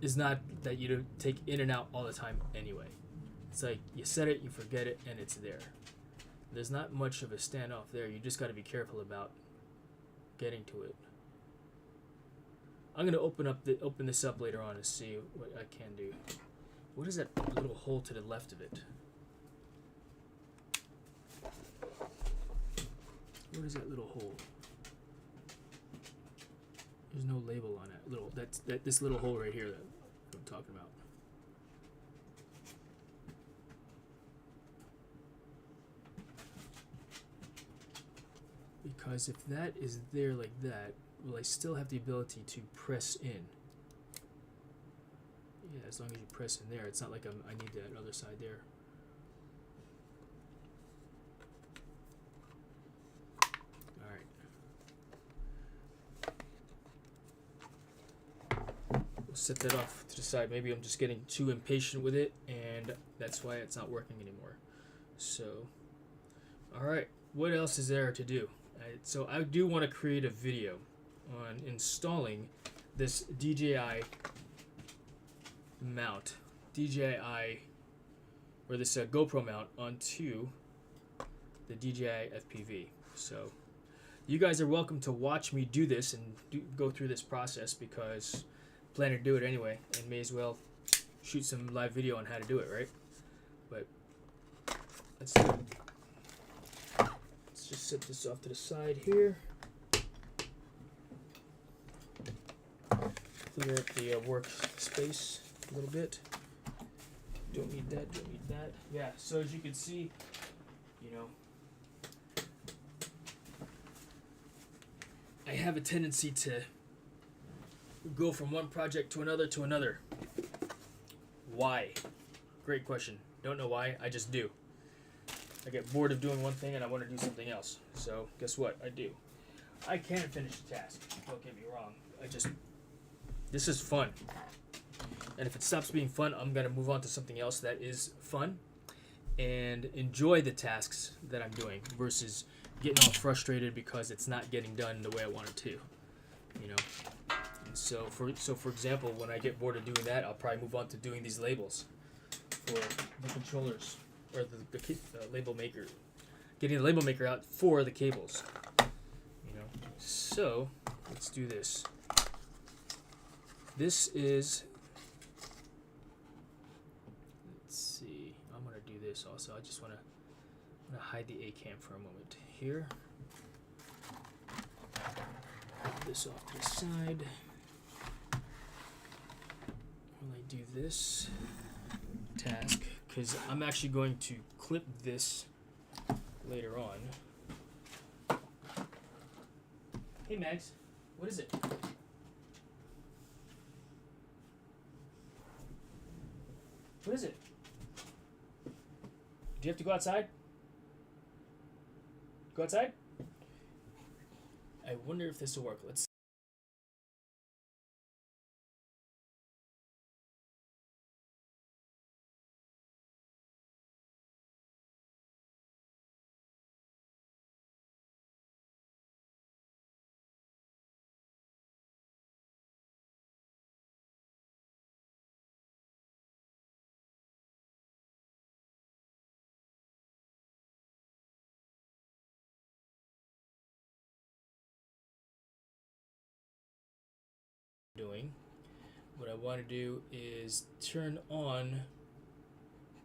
is not that you don't take in and out all the time anyway. It's like you set it, you forget it, and it's there. There's not much of a standoff there. You just got to be careful about getting to it. I'm gonna open this up later on and see what I can do. What is that little hole to the left of it? What is that little hole? There's no label on it. This little hole right here that I'm talking about. Because if that is there like that, will I still have the ability to press in? Yeah, as long as you press in there, it's not like I need that other side there. We'll set that off to the side. Maybe I'm just getting too impatient with it, and that's why it's not working anymore. So, alright, what else is there to do? So I do want to create a video on installing this DJI mount, or this GoPro mount onto the DJI FPV. So you guys are welcome to watch me do this and go through this process, because I plan to do it anyway, and may as well shoot some live video on how to do it, right? But let's do it. Let's just set this off to the side here. Clear up the workspace a little bit. Don't need that, don't need that. Yeah, so as you can see, you know, I have a tendency to go from one project to another. Why? Great question. Don't know why, I just do. I get bored of doing one thing and I want to do something else. So, guess what? I do. I can finish the task, don't get me wrong. This is fun. And if it stops being fun, I'm going to move on to something else that is fun and enjoy the tasks that I'm doing versus getting all frustrated because it's not getting done the way I want it to, you know. And so for example, when I get bored of doing that, I'll probably move on to doing these labels for the controllers, or the label maker, getting the label maker out for the cables, you know. So let's do this. This is, let's see, I'm gonna do this also. I just want to hide the A-cam for a moment here. Put this off to the side. While I do this task, because I'm actually going to clip this later on. Hey Mags, what is it? What is it? Do you have to go outside? Go outside? I wonder if this will work. Let's doing. What I want to do is turn on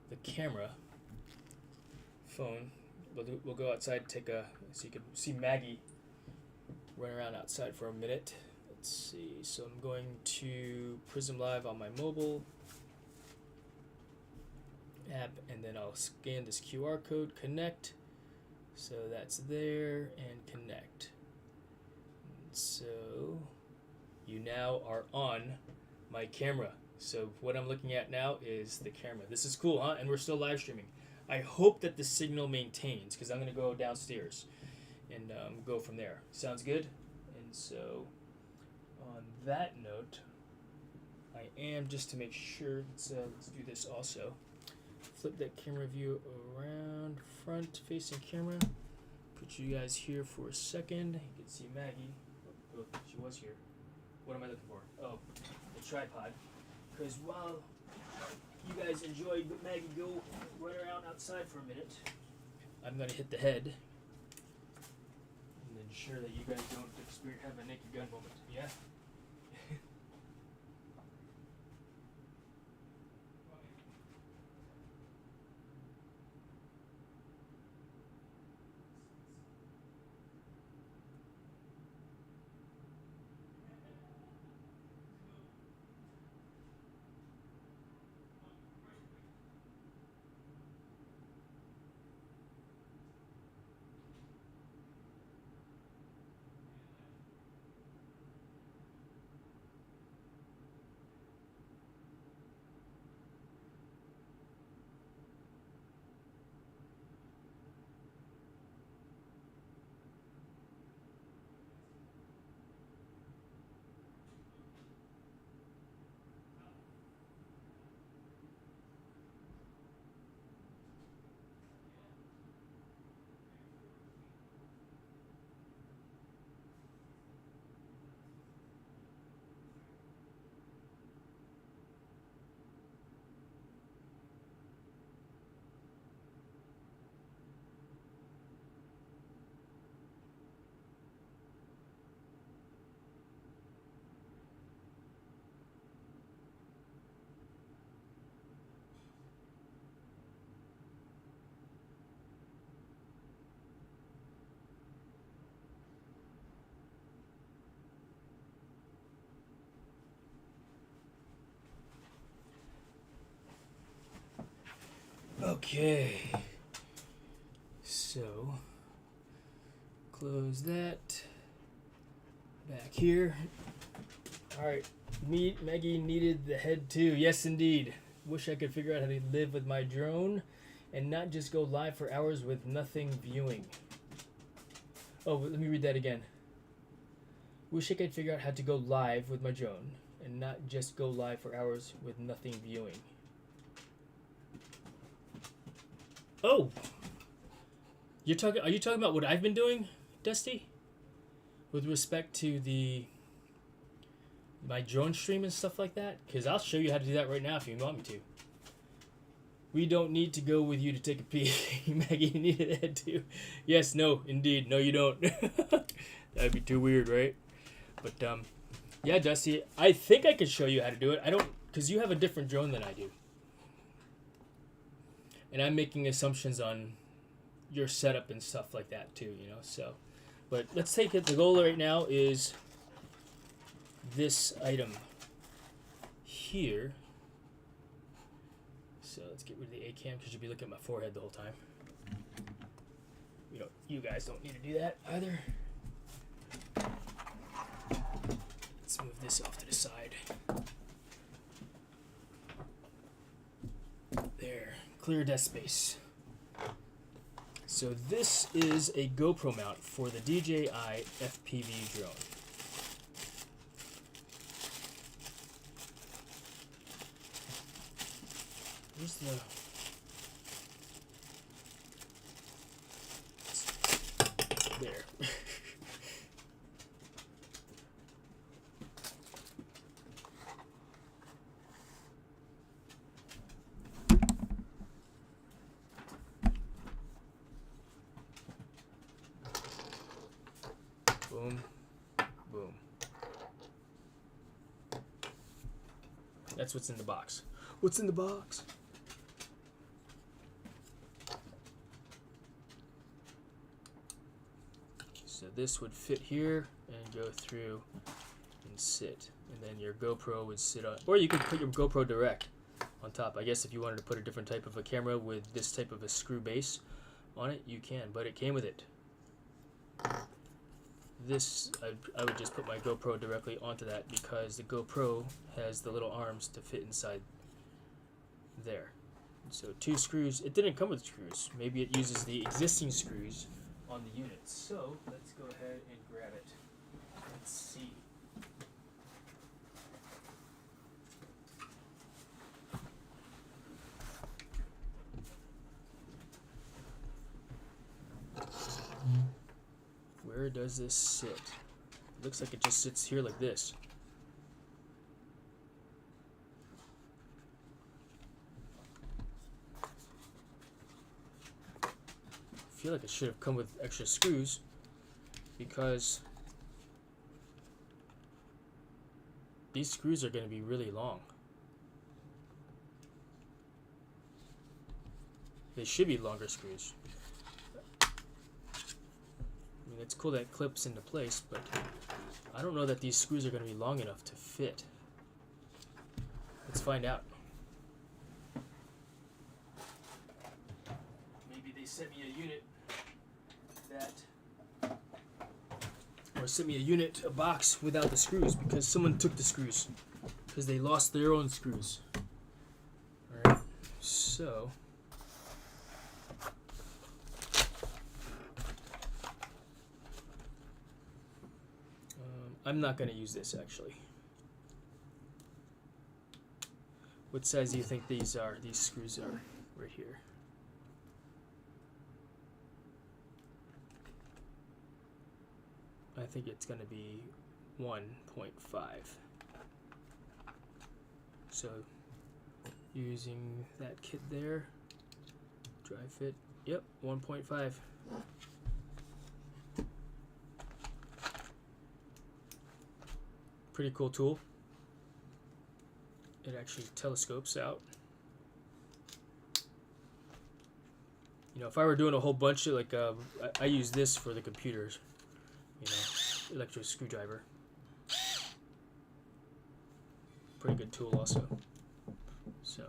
the camera phone. We'll go outside, take a, so you can see Maggie run around outside for a minute. Let's see. So I'm going to Prism Live on my mobile app, and then I'll scan this QR code, connect. So that's there, and connect. And so you now are on my camera. So what I'm looking at now is the camera. This is cool, huh? And we're still live streaming. I hope that the signal maintains, because I'm going to go downstairs and go from there. Sounds good? And so on that note, I am, just to make sure, let's do this also. Flip that camera view around, front facing camera. Put you guys here for a second. You can see Maggie. Oh, she was here. What am I looking for? Oh, the tripod. Because while you guys enjoy Maggie go run around outside for a minute, I'm going to hit the head and ensure that you guys don't have a naked gun moment. Yeah? Okay, so close that back here. All right, Maggie needed the head too. Yes, indeed. Wish I could figure out how to live with my drone and not just go live for hours with nothing viewing. Oh, let me read that again. Wish I could figure out how to go live with my drone and not just go live for hours with nothing viewing. Oh, are you talking about what I've been doing, Dusty? With respect to my drone stream and stuff like that? Because I'll show you how to do that right now if you want me to. We don't need to go with you to take a pee. Maggie, you needed that too. Yes, no, indeed. No, you don't. That'd be too weird, right? But, yeah, Dusty, I think I could show you how to do it. I don't, because you have a different drone than I do. And I'm making assumptions on your setup and stuff like that too, you know. So, but let's take it. The goal right now is this item here. So let's get rid of the A cam because you'll be looking at my forehead the whole time. You guys don't need to do that either. Let's move this off to the side. clear desk space. So this is a GoPro mount for the DJI FPV drone. Where's the... There. Boom, boom. That's what's in the box. What's in the box? So this would fit here and go through and sit. And then your GoPro would sit on, or you could put your GoPro direct on top. I guess if you wanted to put a different type of a camera with this type of a screw base on it, you can, but it came with it. This, I would just put my GoPro directly onto that because the GoPro has the little arms to fit inside there. So 2 screws. It didn't come with screws. Maybe it uses the existing screws on the unit. So let's go ahead and grab it. Let's see. Where does this sit? It looks like it just sits here like this. I feel like it should have come with extra screws because these screws are going to be really long. They should be longer screws. I mean, it's cool that it clips into place, but I don't know that these screws are going to be long enough to fit. Let's find out. Maybe they sent me a unit that, or sent me a box without the screws because someone took the screws because they lost their own screws. Alright, so I'm not going to use this actually. What size do you think these are? These screws are right here. I think it's going to be 1.5. So using that kit there, dry fit, yep, 1.5. Pretty cool tool. It actually telescopes out. You know, if I were doing a whole bunch of like, I use this for the computers. You know, electric screwdriver. Pretty good tool also. So.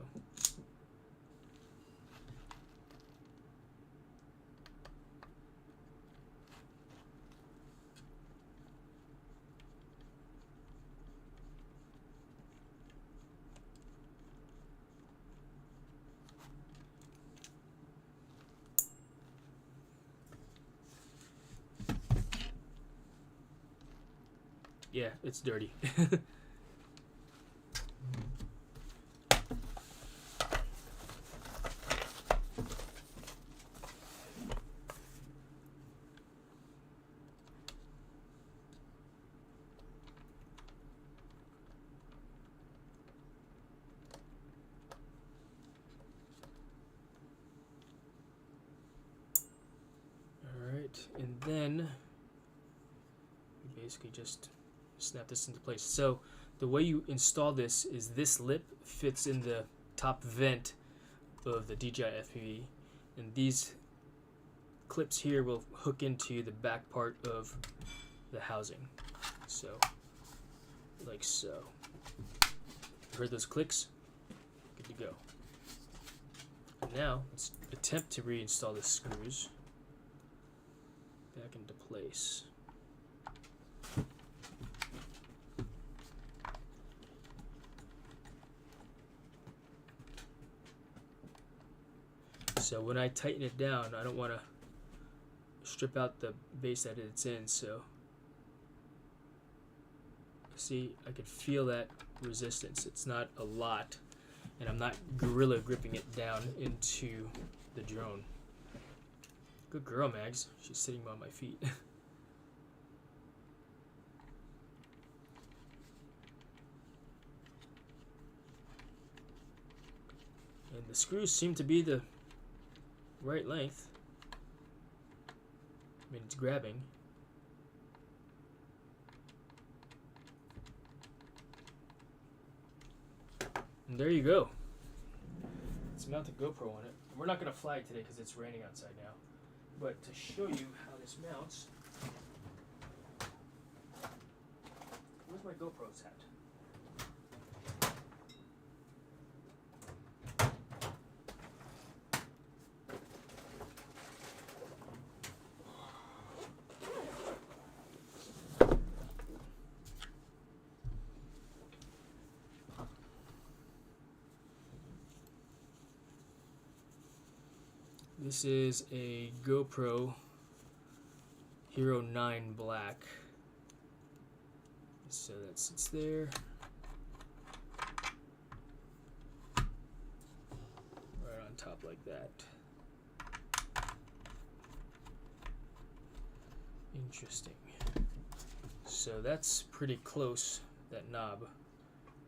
Yeah, it's dirty. Alright, and then we basically just snap this into place. So the way you install this is this lip fits in the top vent of the DJI FPV, and these clips here will hook into the back part of the housing. So, like so. You heard those clicks? Good to go. And now let's attempt to reinstall the screws back into place. So when I tighten it down, I don't want to strip out the base that it's in. So see, I could feel that resistance. It's not a lot, and I'm not gorilla gripping it down into the drone. Good girl, Mags. She's sitting on my feet. And the screws seem to be the right length. I mean, it's grabbing. And there you go. Let's mount a GoPro on it. We're not going to fly it today because it's raining outside now. But to show you how this mounts, where's my GoPro's at? This is a GoPro Hero 9 Black. So that sits there. Right on top like that. Interesting. So that's pretty close, that knob,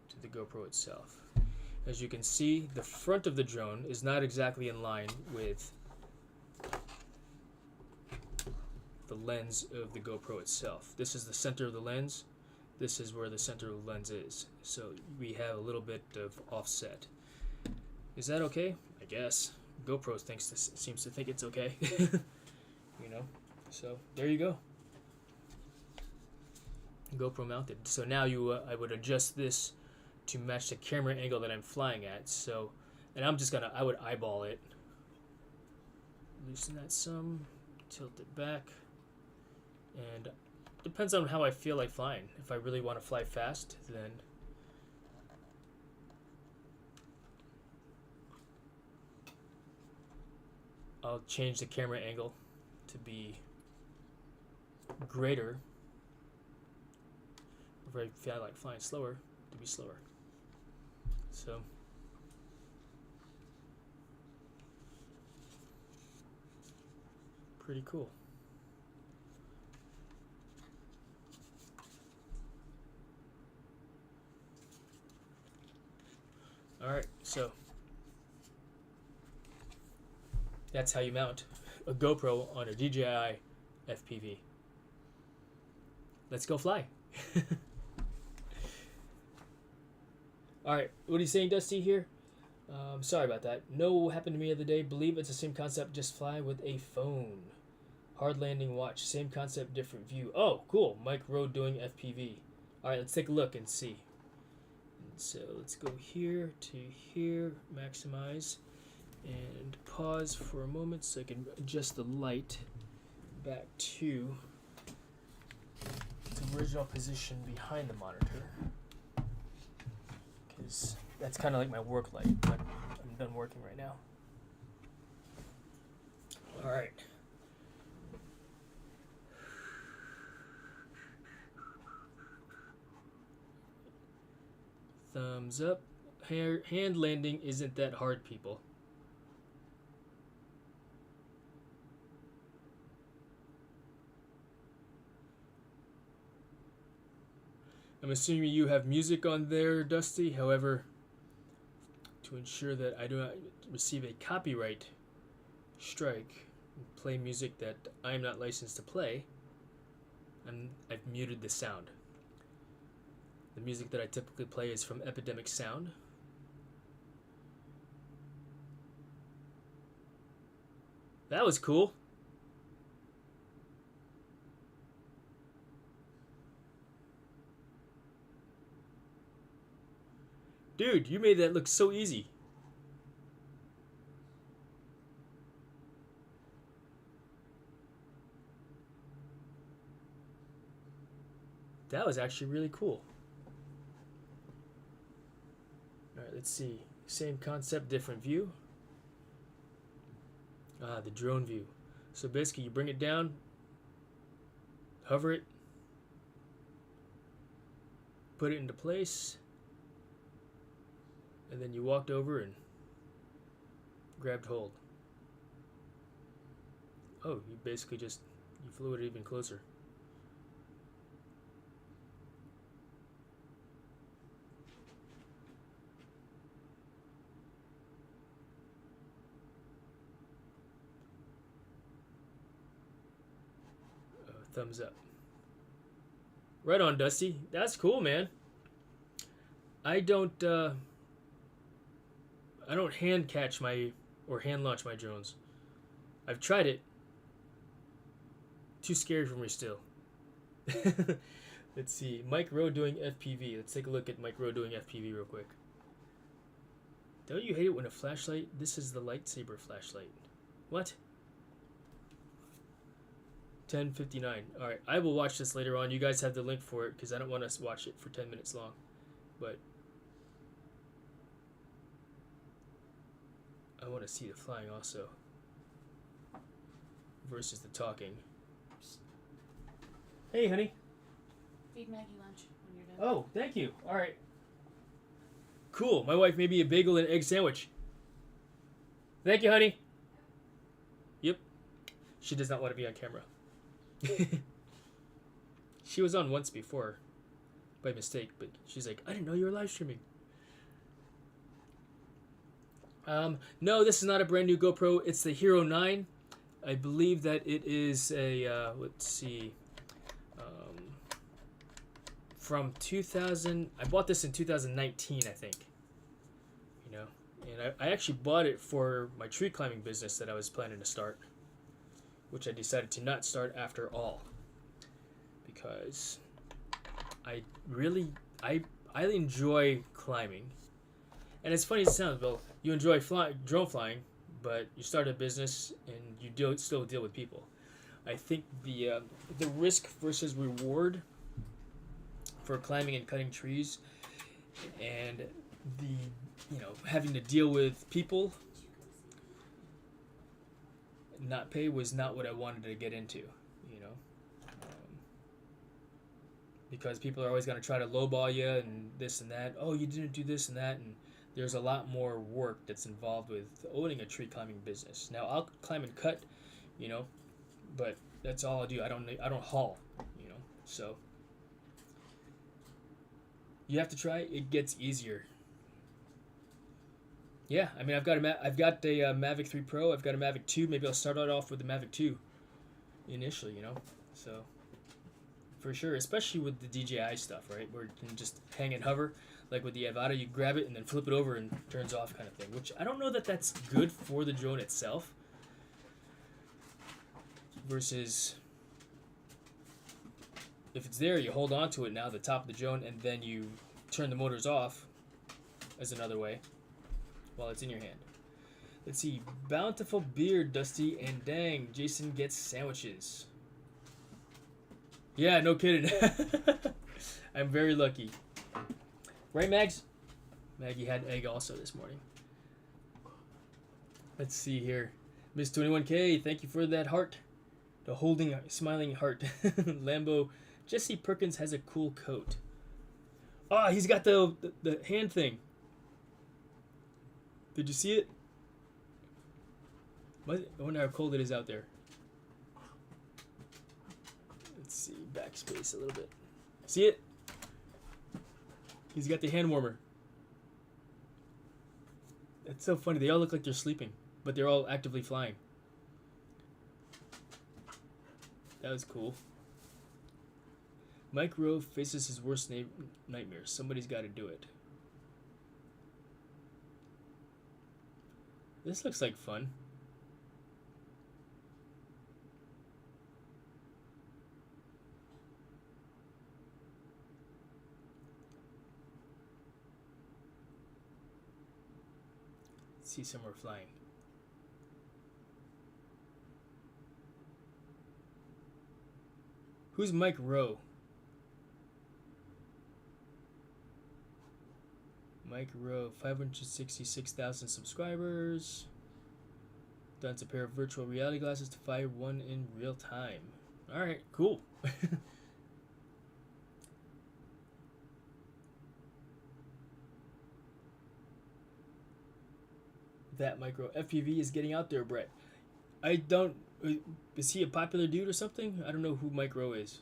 to the GoPro itself. As you can see, the front of the drone is not exactly in line with the lens of the GoPro itself. This is the center of the lens. This is where the center of the lens is. So we have a little bit of offset. Is that okay? I guess. GoPro seems to think it's okay. You know. So there you go. GoPro mounted. So now I would adjust this to match the camera angle that I'm flying at. So, and I would eyeball it. Loosen that some. Tilt it back. And depends on how I feel like flying. If I really want to fly fast, then I'll change the camera angle to be greater. If I feel like flying slower, to be slower. So pretty cool. Alright, so that's how you mount a GoPro on a DJI FPV. Let's go fly. Alright, what are you saying, Dusty, here? Sorry about that. No, happened to me the other day. Believe it's the same concept, just fly with a phone. Hard landing watch. Same concept, different view. Oh, cool. Mike Rowe doing FPV. Alright, let's take a look and see. So let's go here to here, maximize, and pause for a moment so I can adjust the light back to its original position behind the monitor. Because that's kind of like my work light, but I'm done working right now. Alright. Thumbs up. Hand landing isn't that hard, people. I'm assuming you have music on there, Dusty. However, to ensure that I do not receive a copyright strike and play music that I'm not licensed to play, I've muted the sound. The music that I typically play is from Epidemic Sound. That was cool. Dude, you made that look so easy. That was actually really cool. Alright, let's see. Same concept, different view. The drone view. So basically you bring it down, hover it, put it into place, and then you walked over and grabbed hold. Oh, you basically just, you flew it even closer. Thumbs up. Right on, Dusty. That's cool, man. I don't hand catch my or hand launch my drones. I've tried it. Too scary for me still. Let's see. Mike Rowe doing FPV. Let's take a look at Mike Rowe doing FPV real quick. Don't you hate it when a flashlight? This is the lightsaber flashlight. What? 10:59. All right, I will watch this later on. You guys have the link for it because I don't want us to watch it for 10 minutes long. But I want to see the flying also versus the talking. Hey, honey. Feed Maggie lunch when you're done. Oh, thank you. All right. Cool. My wife made me a bagel and egg sandwich. Thank you, honey. Yep. She does not want to be on camera. She was on once before by mistake, but she's like, I didn't know you were live streaming. No, this is not a brand new GoPro. It's the Hero 9. I believe that it is a, let's see, from 2000. I bought this in 2019, I think. You know, and I actually bought it for my tree climbing business that I was planning to start, which I decided to not start after all, because I enjoy climbing. And it's funny as it sounds, Bill, you enjoy drone flying, but you start a business and you still deal with people. I think the risk versus reward for climbing and cutting trees, and the having to deal with people not pay was not what I wanted to get into, because people are always going to try to lowball you and this and that. Oh, you didn't do this and that, and there's a lot more work that's involved with owning a tree climbing business. Now I'll climb and cut, but that's all I do. I don't haul, so you have to try. It gets easier. Yeah, I mean, I've got a Mavic 3 Pro. I've got a Mavic 2. Maybe I'll start out off with the Mavic 2 initially, So, for sure, especially with the DJI stuff, right? Where you can just hang and hover. Like with the Avata, you grab it and then flip it over and it turns off kind of thing. Which I don't know that that's good for the drone itself. Versus, if it's there, you hold on to it now, the top of the drone, and then you turn the motors off as another way while it's in your hand. Let's see. Bountiful beard, Dusty, and dang, Jason gets sandwiches. Yeah, no kidding. I'm very lucky. Right, Mags? Maggie had egg also this morning. Let's see here. Miss 21K, thank you for that heart. The holding, smiling heart. Lambo. Jesse Perkins has a cool coat. Ah, he's got the hand thing. Did you see it? I wonder how cold it is out there. Let's see, backspace a little bit. See it? He's got the hand warmer. It's so funny. They all look like they're sleeping, but they're all actively flying. That was cool. Mike Rowe faces his worst nightmare. Somebody's got to do it. This looks like fun. Let's see somewhere flying. Who's Mike Rowe? Mike Rowe, 566,000 subscribers. That's a pair of virtual reality glasses to fire one in real time. All right, cool. That micro FPV is getting out there, Brett. I don't. Is he a popular dude or something? I don't know who Micro is.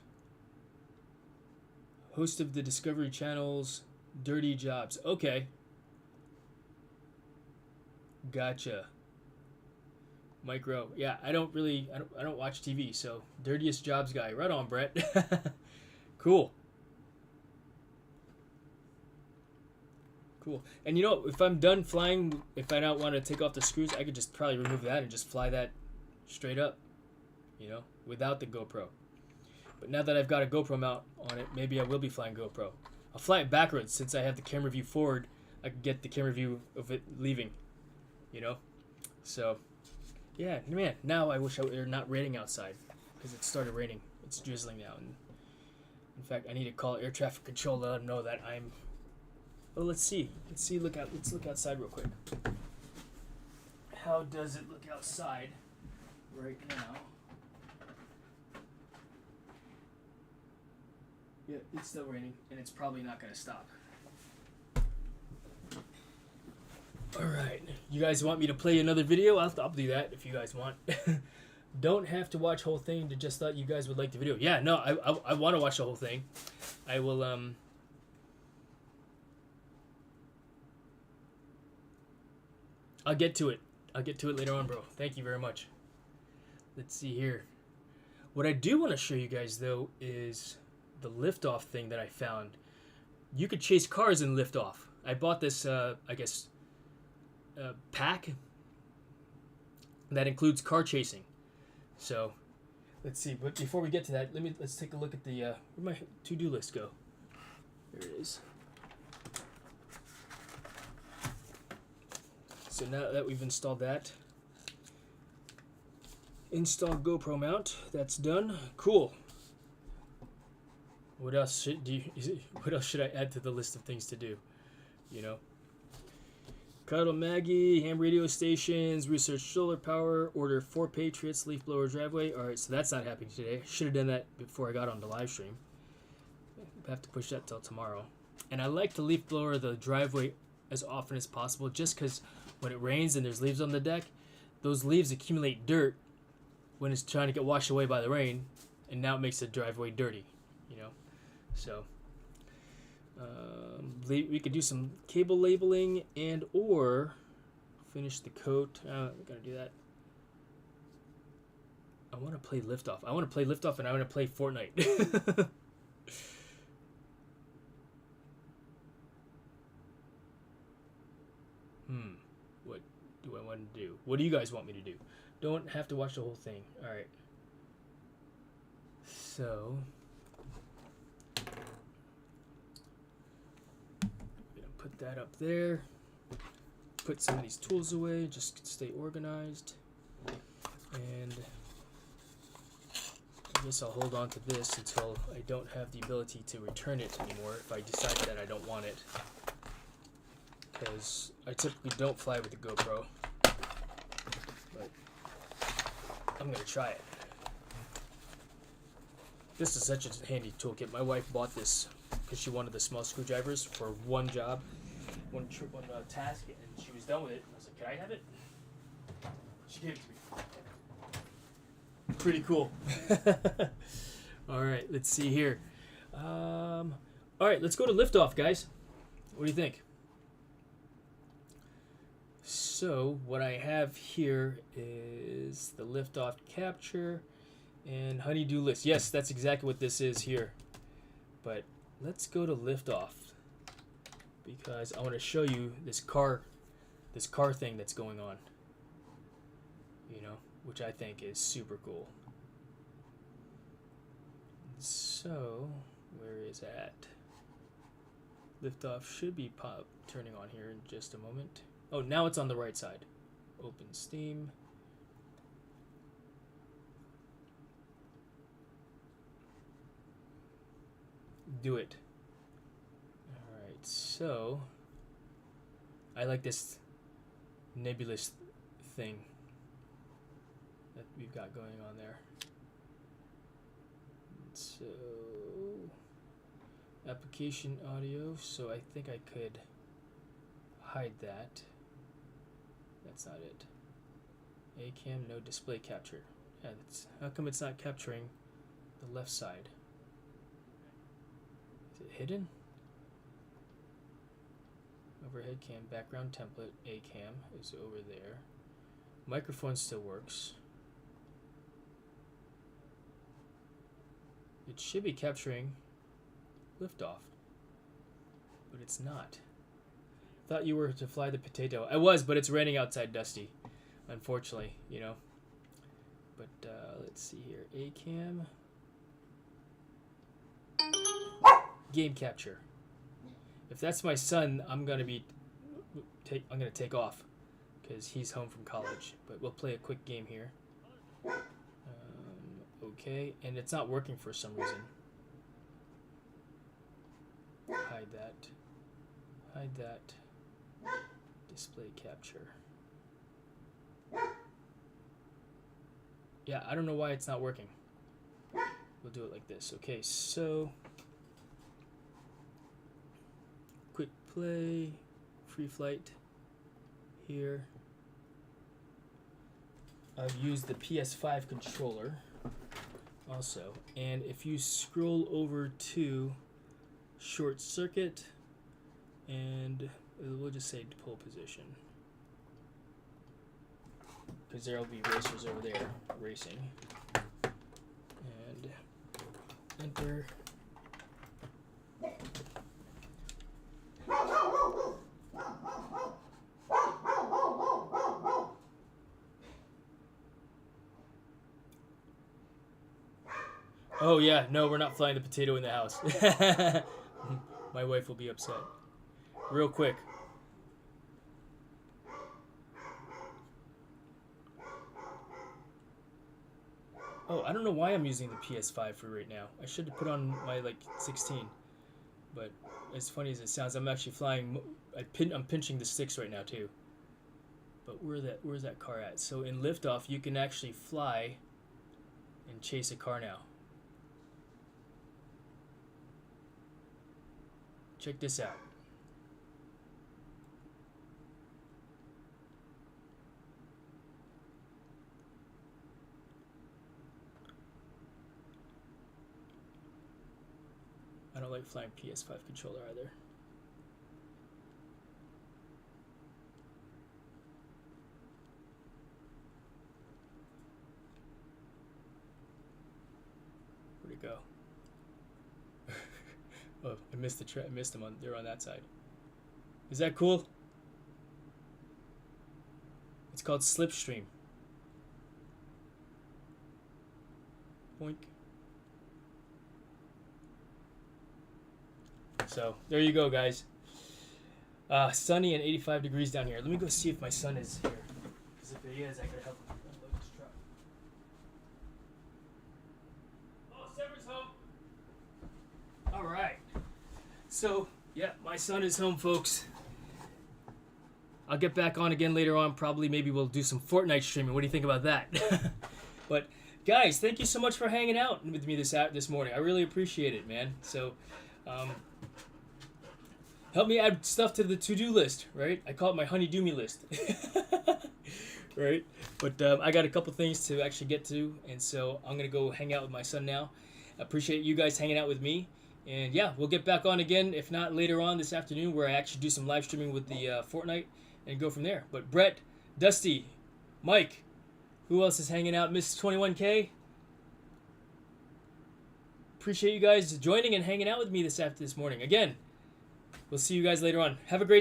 Host of the Discovery Channel's Dirty Jobs. Okay. Gotcha. Micro. Yeah, I don't watch TV, so Dirtiest Jobs guy. Right on, Brett. Cool. Cool. And you know, if I'm done flying, if I don't want to take off the screws, I could just probably remove that and just fly that straight up, you know, without the GoPro. But now that I've got a GoPro mount on it, maybe I will be flying GoPro. I'll fly it backwards since I have the camera view forward. I can get the camera view of it leaving, you know. So, yeah, man. Now I wish it were not raining outside because it started raining. It's drizzling now, and in fact, I need to call air traffic control to let them know that I'm. Oh, let's see. Let's look outside real quick. How does it look outside right now? Yeah, it's still raining, and it's probably not going to stop. Alright, you guys want me to play another video? I'll do that if you guys want. Don't have to watch the whole thing, to just thought you guys would like the video. Yeah, no, I want to watch the whole thing. I will, I'll get to it. I'll get to it later on, bro. Thank you very much. Let's see here. What I do want to show you guys, though, is the liftoff thing that I found. You could chase cars in liftoff. I bought this, pack that includes car chasing. So, let's see. But before we get to that, let's take a look at the where'd my to-do list go? There it is. So now that we've installed that, install GoPro mount. That's done. Cool. What else should I add to the list of things to do? You know, cuddle Maggie, ham radio stations, research solar power, order 4 Patriots, leaf blower driveway. All right, so that's not happening today. Should have done that before I got on the live stream. I have to push that till tomorrow. And I like to leaf blower the driveway as often as possible, just because when it rains and there's leaves on the deck, those leaves accumulate dirt when it's trying to get washed away by the rain, and now it makes the driveway dirty, you know. So we could do some cable labeling and or finish the coat. Gotta do that. I want to play liftoff. And I want to play Fortnite. What do I want to do? What do you guys want me to do? Don't have to watch the whole thing. All right. So, I'm gonna put that up there. Put some of these tools away. Just stay organized. And I guess I'll hold on to this until I don't have the ability to return it anymore if I decide that I don't want it. Because I typically don't fly with the GoPro, but I'm going to try it. This is such a handy toolkit. My wife bought this because she wanted the small screwdrivers for one job, one task, and she was done with it. I was like, can I have it? She gave it to me. Pretty cool. Alright, let's see here. Alright, let's go to liftoff, guys. What do you think? So what I have here is the liftoff capture and honeydew list. Yes, that's exactly what this is here. But let's go to liftoff because I want to show you this car thing that's going on. You know, which I think is super cool. So where is that? Liftoff should be turning on here in just a moment. Oh, now it's on the right side. Open Steam. Do it. Alright, so I like this nebulous thing. that we've got going on there. So application audio, so I think I could hide that. That's not it. ACAM, no display capture. Yeah, that's, how come it's not capturing the left side? Is it hidden? Overhead cam, background template, ACAM is over there. Microphone still works. It should be capturing liftoff, but it's not. Thought you were to fly the potato. I was, but it's raining outside, Dusty. Unfortunately, you know. But let's see here. ACAM. Game capture. If that's my son, I'm gonna take off because he's home from college. But we'll play a quick game here. Okay, and it's not working for some reason. Hide that. Hide that. Display capture. Yeah, I don't know why it's not working. We'll do it like this. Okay, so quick play, free flight here. I've used the PS5 controller also, and if you scroll over to short circuit, and we'll just say pole position, because there will be racers over there racing, and enter. Oh yeah, no, we're not flying the potato in the house. My wife will be upset. Real quick. Oh, I don't know why I'm using the PS5 for right now. I should have put on my 16. But as funny as it sounds, I'm actually flying. I'm pinching the sticks right now too. But where's that car at? So in liftoff, you can actually fly and chase a car now. Check this out. I don't like flying PS5 controller either. Where'd it go? Oh, I missed I missed them they're on that side. Is that cool? It's called Slipstream. Boink. So there you go, guys. Sunny and 85 degrees down here. Let me go see if my son is here. Because if he is, I could help him unload his truck. Oh, Sever's home. All right. So, yeah, my son is home, folks. I'll get back on again later on. Probably, maybe we'll do some Fortnite streaming. What do you think about that? But, guys, thank you so much for hanging out with me this morning. I really appreciate it, man. So, help me add stuff to the to-do list, right? I call it my honey-do-me list. Right? But I got a couple things to actually get to, and so I'm going to go hang out with my son now. I appreciate you guys hanging out with me. And yeah, we'll get back on again, if not later on this afternoon, where I actually do some live streaming with the Fortnite and go from there. But Brett, Dusty, Mike, who else is hanging out? Miss 21K. Appreciate you guys joining and hanging out with me this morning. Again, we'll see you guys later on. Have a great